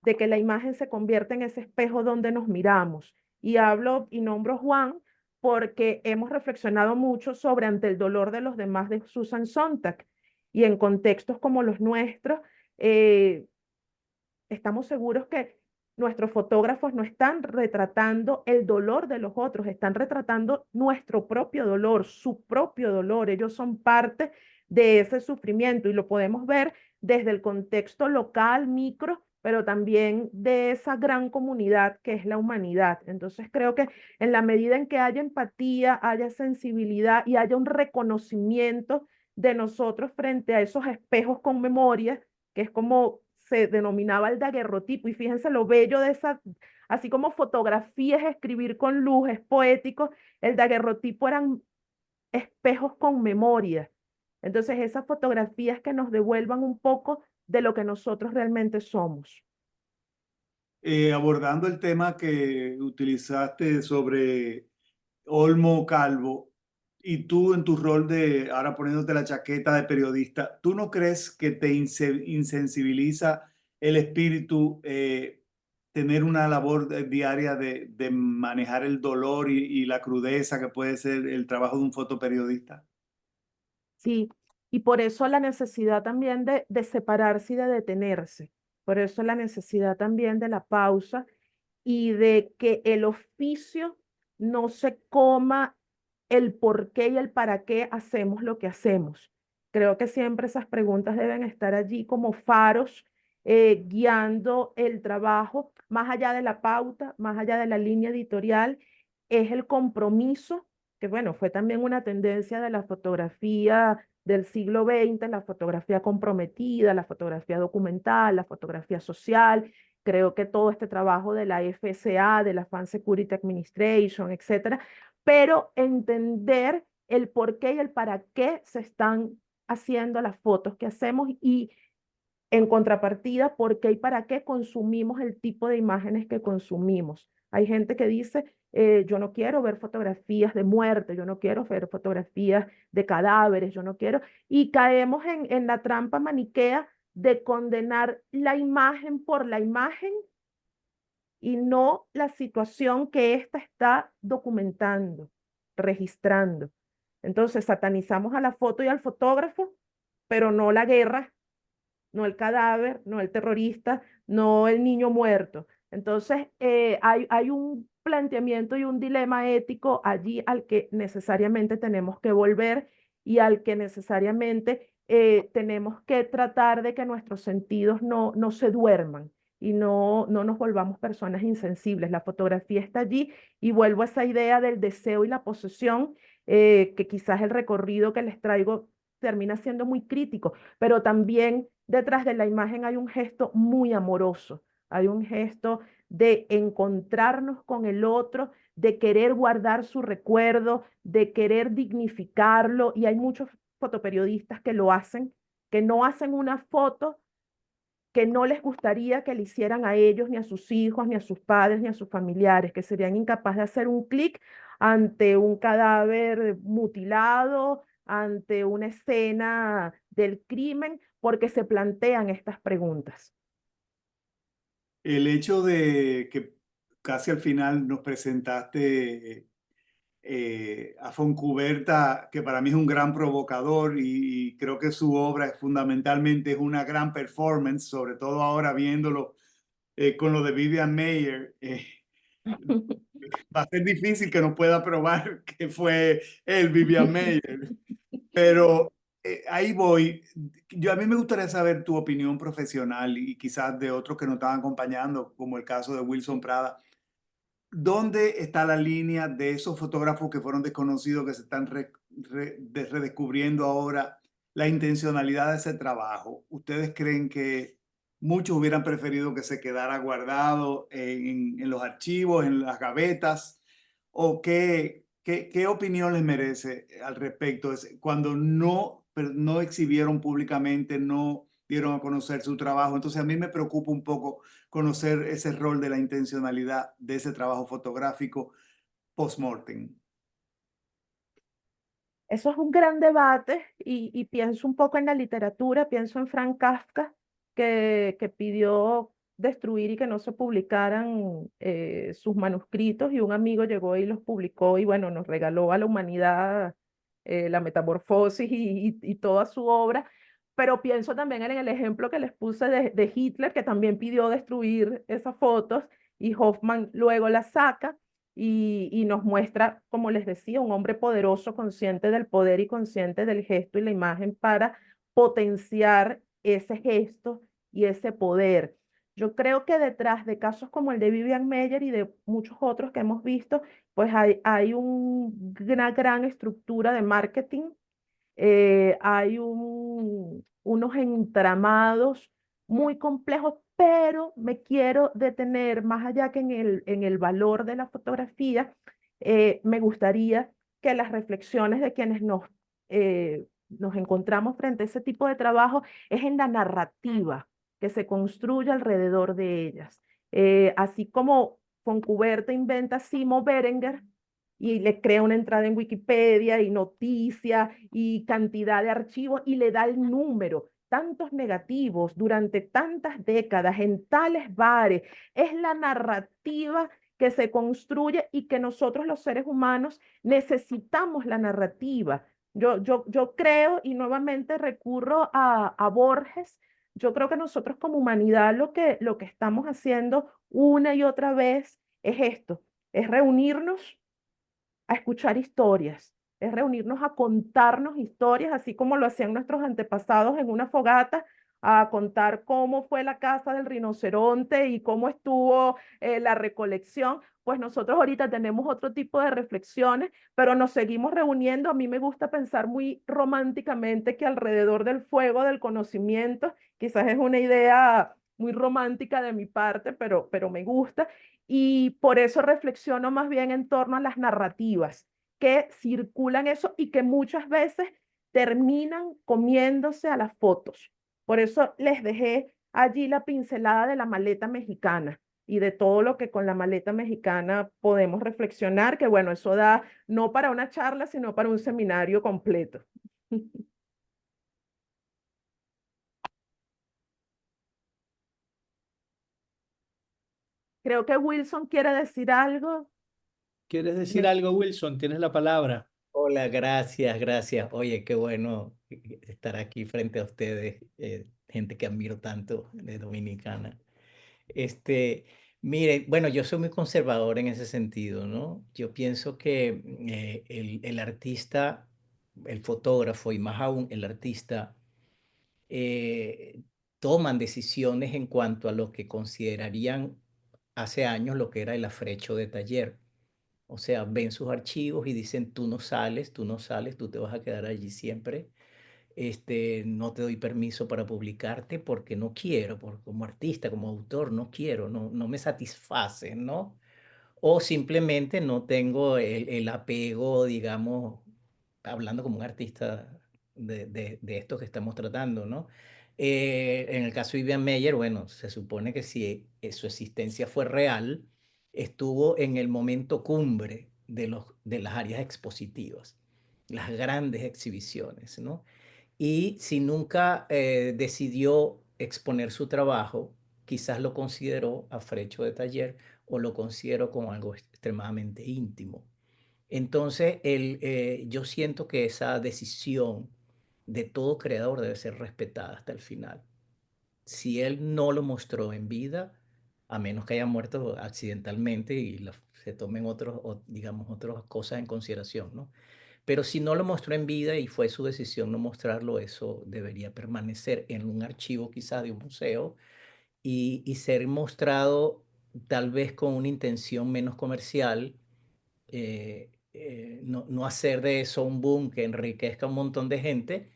de que la imagen se convierte en ese espejo donde nos miramos. Y hablo y nombro a Juan porque hemos reflexionado mucho sobre Ante el dolor de los demás de Susan Sontag, y en contextos como los nuestros, eh, estamos seguros que nuestros fotógrafos no están retratando el dolor de los otros, están retratando nuestro propio dolor, su propio dolor. Ellos son parte de ese sufrimiento, y lo podemos ver desde el contexto local, micro, pero también de esa gran comunidad que es la humanidad. Entonces creo que en la medida en que haya empatía, haya sensibilidad y haya un reconocimiento de nosotros frente a esos espejos con memoria, que es como se denominaba el daguerrotipo. Y fíjense lo bello de esa, así como fotografía es escribir con luz, es poético, el daguerrotipo eran espejos con memoria. Entonces, esas fotografías que nos devuelvan un poco de lo que nosotros realmente somos. Abordando el tema que utilizaste sobre Olmo Calvo, y tú en tu rol de, ahora poniéndote la chaqueta de periodista, ¿tú no crees que te insensibiliza el espíritu tener una labor diaria de manejar el dolor y la crudeza que puede ser el trabajo de un fotoperiodista? Sí, y por eso la necesidad también de separarse y de detenerse. Por eso la necesidad también de la pausa, y de que el oficio no se coma el por qué y el para qué hacemos lo que hacemos. Creo que siempre esas preguntas deben estar allí como faros, guiando el trabajo, más allá de la pauta, más allá de la línea editorial. Es el compromiso, que bueno, fue también una tendencia de la fotografía del siglo XX, la fotografía comprometida, la fotografía documental, la fotografía social. Creo que todo este trabajo de la FSA, de la Fan Security Administration, etcétera, pero entender el por qué y el para qué se están haciendo las fotos que hacemos, y en contrapartida, por qué y para qué consumimos el tipo de imágenes que consumimos. Hay gente que dice, yo no quiero ver fotografías de muerte, yo no quiero ver fotografías de cadáveres, yo no quiero, y caemos en la trampa maniquea de condenar la imagen por la imagen y no la situación que ésta está documentando, registrando. Entonces satanizamos a la foto y al fotógrafo, pero no la guerra, no el cadáver, no el terrorista, no el niño muerto. Entonces hay un planteamiento y un dilema ético allí al que necesariamente tenemos que volver, y al que necesariamente tenemos que tratar de que nuestros sentidos no se duerman y no nos volvamos personas insensibles. La fotografía está allí, y vuelvo a esa idea del deseo y la posesión, que quizás el recorrido que les traigo termina siendo muy crítico, pero también detrás de la imagen hay un gesto muy amoroso, hay un gesto de encontrarnos con el otro, de querer guardar su recuerdo, de querer dignificarlo. Y hay muchos fotoperiodistas que lo hacen, que no hacen una foto que no les gustaría que le hicieran a ellos, ni a sus hijos, ni a sus padres, ni a sus familiares, que serían incapaces de hacer un clic ante un cadáver mutilado, ante una escena del crimen, porque se plantean estas preguntas. El hecho de que casi al final nos presentaste a Foncuberta, que para mí es un gran provocador y creo que su obra fundamentalmente es una gran performance, sobre todo ahora viéndolo con lo de Vivian Mayer. Va a ser difícil que no pueda probar que fue el Vivian Mayer, pero ahí voy. A mí me gustaría saber tu opinión profesional y quizás de otros que nos están acompañando, como el caso de Wilson Prada. ¿Dónde está la línea de esos fotógrafos que fueron desconocidos, que se están redescubriendo ahora la intencionalidad de ese trabajo? ¿Ustedes creen que muchos hubieran preferido que se quedara guardado en los archivos, en las gavetas? ¿O qué opinión les merece al respecto? Cuando no exhibieron públicamente, no dieron a conocer su trabajo. Entonces a mí me preocupa un poco conocer ese rol de la intencionalidad de ese trabajo fotográfico post-mortem. Eso es un gran debate y pienso un poco en la literatura, pienso en Frank Kafka, que pidió destruir y que no se publicaran sus manuscritos y un amigo llegó y los publicó y bueno, nos regaló a la humanidad la metamorfosis y toda su obra. Pero pienso también en el ejemplo que les puse de Hitler, que también pidió destruir esas fotos y Hoffman luego las saca y nos muestra, como les decía, un hombre poderoso, consciente del poder y consciente del gesto y la imagen para potenciar ese gesto y ese poder. Yo creo que detrás de casos como el de Vivian Mayer y de muchos otros que hemos visto, pues hay una gran estructura de marketing, hay unos entramados muy complejos, pero me quiero detener más allá que en el valor de la fotografía. Me gustaría que las reflexiones de quienes nos encontramos frente a ese tipo de trabajo es en la narrativa que se construye alrededor de ellas. Así como Foncuberta inventa Simo Berenguer, y le crea una entrada en Wikipedia y noticias y cantidad de archivos y le da el número, tantos negativos durante tantas décadas en tales bares. Es la narrativa que se construye y que nosotros los seres humanos necesitamos la narrativa. Yo creo, y nuevamente recurro a Borges, yo creo que nosotros como humanidad lo que estamos haciendo una y otra vez es esto, es reunirnos a escuchar historias, es reunirnos a contarnos historias, así como lo hacían nuestros antepasados en una fogata, a contar cómo fue la caza del rinoceronte y cómo estuvo la recolección. Pues nosotros ahorita tenemos otro tipo de reflexiones, pero nos seguimos reuniendo. A mí me gusta pensar muy románticamente que alrededor del fuego del conocimiento, quizás es una idea muy romántica de mi parte, pero me gusta, y por eso reflexiono más bien en torno a las narrativas que circulan eso y que muchas veces terminan comiéndose a las fotos. Por eso les dejé allí la pincelada de la maleta mexicana y de todo lo que con la maleta mexicana podemos reflexionar, que bueno, eso da no para una charla, sino para un seminario completo. Creo que Wilson quiere decir algo. ¿Quieres decir algo, Wilson? Tienes la palabra. Hola, gracias, gracias. Oye, qué bueno estar aquí frente a ustedes, gente que admiro tanto de Dominicana. Este, mire, bueno, yo soy muy conservador en ese sentido, ¿no? Yo pienso que el artista, el fotógrafo y más aún el artista, eh, toman decisiones en cuanto a lo que considerarían hace años lo que era el afrecho de taller. O sea, ven sus archivos y dicen, tú no sales, tú no sales, tú te vas a quedar allí siempre. No te doy permiso para publicarte porque no quiero, como artista, como autor, no quiero, no me satisface, ¿no? O simplemente no tengo el apego, digamos, hablando como un artista de esto que estamos tratando, ¿no? En el caso de Vivian Maier, bueno, se supone que si su existencia fue real, estuvo en el momento cumbre de las áreas expositivas, las grandes exhibiciones, ¿no? Y si nunca decidió exponer su trabajo, quizás lo consideró a frecho de taller o lo consideró como algo extremadamente íntimo. Entonces, yo siento que esa decisión de todo creador debe ser respetada hasta el final. Si él no lo mostró en vida, a menos que haya muerto accidentalmente y se tomen digamos, otras cosas en consideración, ¿no? Pero si no lo mostró en vida y fue su decisión no mostrarlo, eso debería permanecer en un archivo quizás de un museo y ser mostrado tal vez con una intención menos comercial, no hacer de eso un boom que enriquezca a un montón de gente,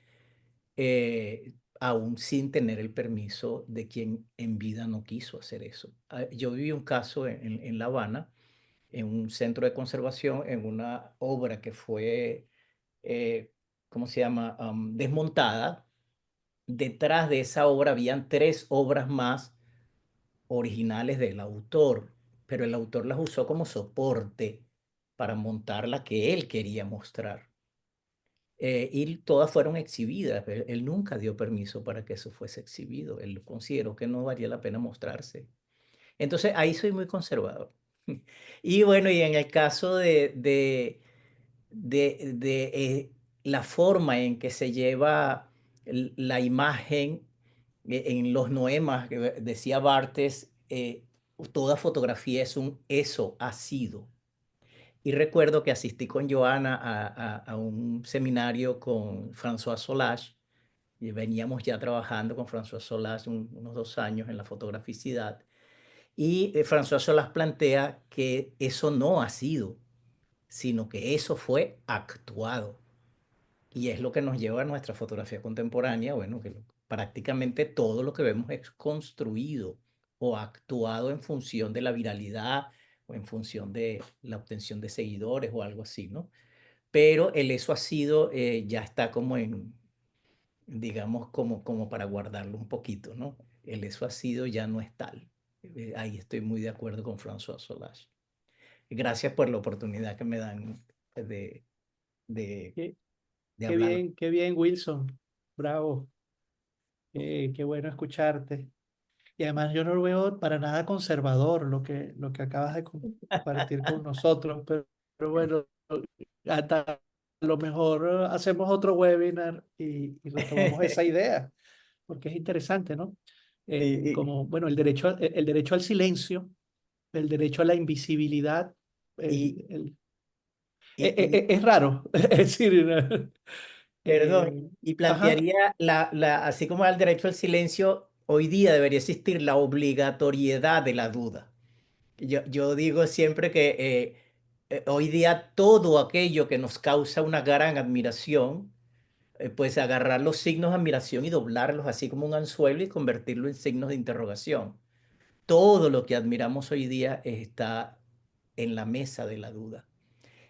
aún sin tener el permiso de quien en vida no quiso hacer eso. Yo viví un caso en La Habana, en un centro de conservación, en una obra que fue, ¿cómo se llama? Desmontada. Detrás de esa obra habían 3 obras más originales del autor, pero el autor las usó como soporte para montar la que él quería mostrar. Y todas fueron exhibidas. Él nunca dio permiso para que eso fuese exhibido. Él consideró que no valía la pena mostrarse. Entonces, ahí soy muy conservador. Y bueno, y en el caso de la forma en que se lleva la imagen en los noemas, que decía Barthes, toda fotografía es un eso ha sido. Y recuerdo que asistí con Joana a un seminario con François Solage, y veníamos ya trabajando con François Solage unos 2 años en la fotograficidad. Y François Solage plantea que eso no ha sido, sino que eso fue actuado. Y es lo que nos lleva a nuestra fotografía contemporánea, bueno, que prácticamente todo lo que vemos es construido o actuado en función de la viralidad o en función de la obtención de seguidores o algo así, ¿no? Pero el eso ha sido, ya está como digamos, como para guardarlo un poquito, ¿no? El eso ha sido ya no es tal. Ahí estoy muy de acuerdo con François Solage. Gracias por la oportunidad que me dan de, de, Qué, de hablar. qué bien, Wilson. Bravo. Qué bueno escucharte. Y además yo no lo veo para nada conservador lo que acabas de compartir con nosotros, pero bueno, hasta a lo mejor hacemos otro webinar y retomamos esa idea, porque es interesante, ¿no? Y, Como, bueno, el derecho al silencio, el derecho a la invisibilidad, y, el- y, es raro, es decir, perdón, y ajá. plantearía, así como el derecho al silencio, hoy día debería existir la obligatoriedad de la duda. Yo digo siempre que hoy día todo aquello que nos causa una gran admiración, pues agarrar los signos de admiración y doblarlos así como un anzuelo y convertirlo en signos de interrogación. Todo lo que admiramos hoy día está en la mesa de la duda.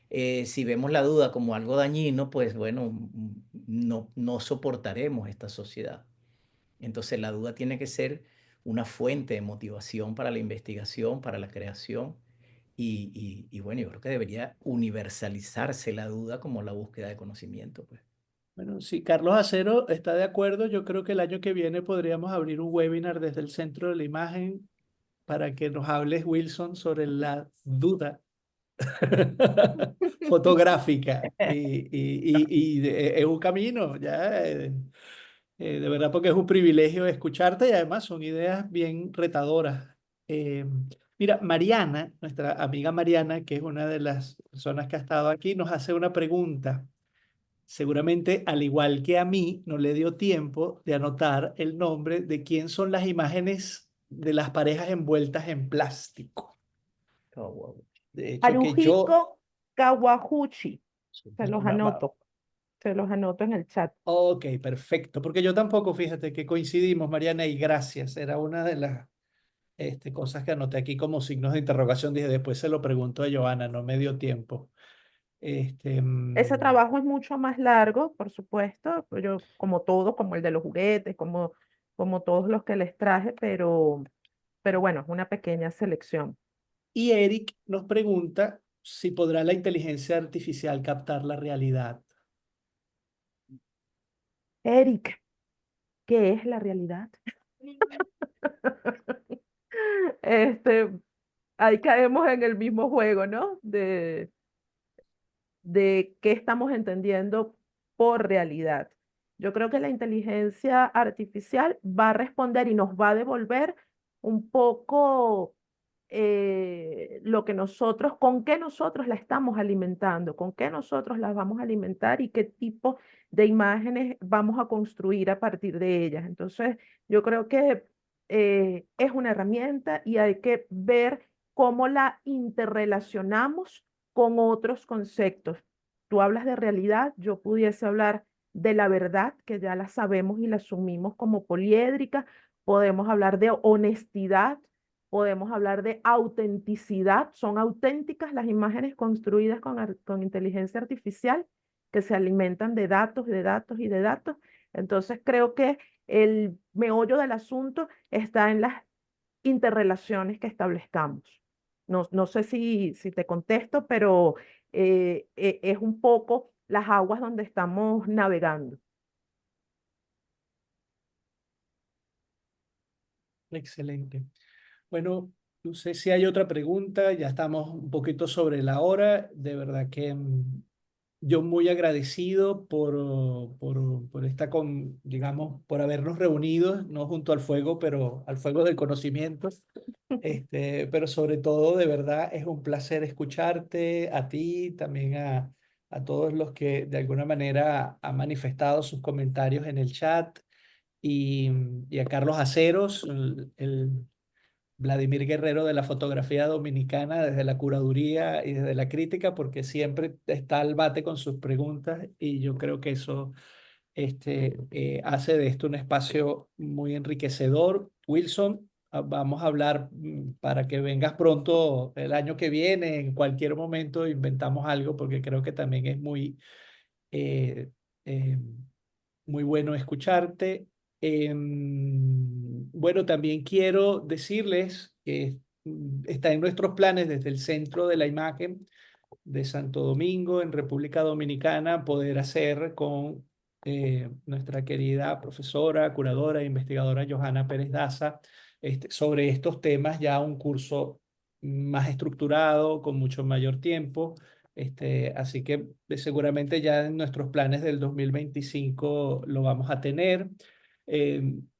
Si vemos la duda como algo dañino, pues bueno, no soportaremos esta sociedad. Entonces la duda tiene que ser una fuente de motivación para la investigación, para la creación. Y bueno, yo creo que debería universalizarse la duda como la búsqueda de conocimiento, pues. Bueno, si Carlos Acero está de acuerdo, yo creo que el año que viene podríamos abrir un webinar desde el Centro de la Imagen para que nos hables, Wilson, sobre la duda fotográfica. Es un camino, ya, de verdad, porque es un privilegio escucharte y además son ideas bien retadoras. Eh, Mira, Mariana, nuestra amiga Mariana, que es una de las personas que ha estado aquí, nos hace una pregunta. Seguramente, al igual que a mí, no le dio tiempo de anotar el nombre de quién son las imágenes de las parejas envueltas en plástico. Oh, wow. De hecho, que yo... Haruhiko Kawaguchi. Se los va- va- anoto. Se los anoto en el chat. Ok, perfecto. Porque yo tampoco, fíjate que coincidimos, Mariana, y gracias. Era una de las cosas que anoté aquí como signos de interrogación. Dije, después se lo pregunto a Joana, no me dio tiempo. Este, Ese mm, trabajo es mucho más largo, por supuesto, pero como todo, como el de los juguetes, como como todos los que les traje, pero bueno, es una pequeña selección. Y Eric nos pregunta si podrá la inteligencia artificial captar la realidad. Eric, ¿qué es la realidad? Este, ahí caemos en el mismo juego, ¿no? De qué estamos entendiendo por realidad. Yo creo que la inteligencia artificial va a responder y nos va a devolver un poco lo que nosotros, con qué nosotros la estamos alimentando, con qué nosotros la vamos a alimentar y qué tipo de imágenes vamos a construir a partir de ellas. Entonces, yo creo que es una herramienta y hay que ver cómo la interrelacionamos con otros conceptos. Tú hablas de realidad, yo pudiese hablar de la verdad, que ya la sabemos y la asumimos como poliédrica. Podemos hablar de honestidad, podemos hablar de autenticidad. Son auténticas las imágenes construidas con inteligencia artificial que se alimentan de datos, de datos y de datos. Entonces creo que el meollo del asunto está en las interrelaciones que establezcamos. No sé si te contesto, pero es un poco las aguas donde estamos navegando. Excelente. Bueno, no sé si hay otra pregunta, ya estamos un poquito sobre la hora. De verdad que yo muy agradecido por esta, digamos, por habernos reunido, no junto al fuego, pero al fuego del conocimiento. Pero sobre todo, de verdad, es un placer escucharte, a ti, también a todos los que de alguna manera han manifestado sus comentarios en el chat y a Carlos Aceros, el Vladimir Guerrero de la fotografía dominicana, desde la curaduría y desde la crítica, porque siempre está al bate con sus preguntas y yo creo que eso hace de esto un espacio muy enriquecedor. Wilson, vamos a hablar para que vengas pronto el año que viene, en cualquier momento inventamos algo, porque creo que también es eh, eh, muy bueno escucharte. Bueno, también quiero decirles que está en nuestros planes desde el Centro de la Imagen de Santo Domingo, en República Dominicana, poder hacer con nuestra querida profesora, curadora e investigadora Johanna Pérez Daza sobre estos temas ya un curso más estructurado, con mucho mayor tiempo. Así que seguramente ya en nuestros planes del 2025 lo vamos a tener.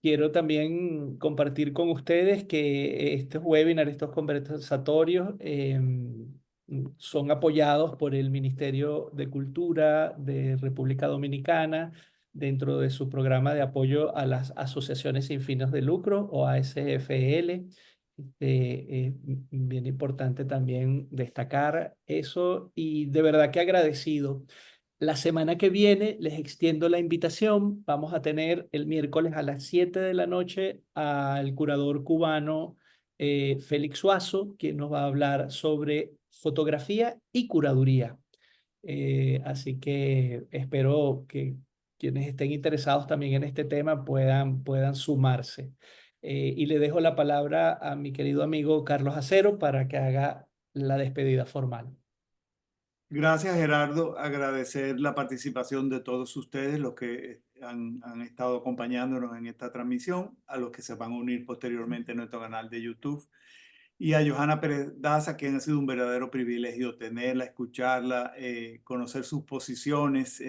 Quiero también compartir con ustedes que estos webinars, estos conversatorios, son apoyados por el Ministerio de Cultura de República Dominicana dentro de su programa de apoyo a las asociaciones sin fines de lucro o ASFL. Bien importante también destacar eso y de verdad que agradecido. La semana que viene les extiendo la invitación. Vamos a tener el miércoles a las 7 de la noche al curador cubano Félix Suazo, que nos va a hablar sobre fotografía y curaduría. Así que espero que quienes estén interesados también en este tema puedan sumarse. Y le dejo la palabra a mi querido amigo Carlos Acero para que haga la despedida formal. Gracias, Gerardo. Agradecer la participación de todos ustedes, los que han estado acompañándonos en esta transmisión, a los que se van a unir posteriormente en nuestro canal de YouTube, y a Johanna Pérez Daza, quien ha sido un verdadero privilegio tenerla, escucharla, conocer sus posiciones,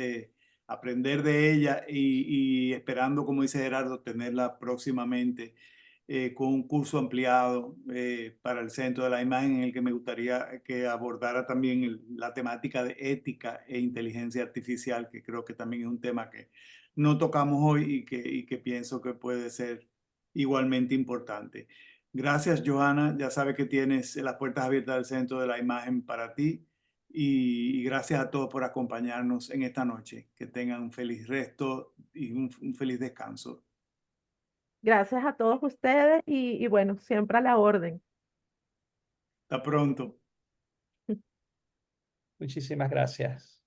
aprender de ella y esperando, como dice Gerardo, tenerla próximamente con un curso ampliado para el Centro de la Imagen en el que me gustaría que abordara también la temática de ética e inteligencia artificial, que creo que también es un tema que no tocamos hoy y que pienso que puede ser igualmente importante. Gracias, Johanna. Ya sabes que tienes las puertas abiertas del Centro de la Imagen para ti y gracias a todos por acompañarnos en esta noche. Que tengan un feliz resto y un feliz descanso. Gracias a todos ustedes y bueno, siempre a la orden. Hasta pronto. Muchísimas gracias.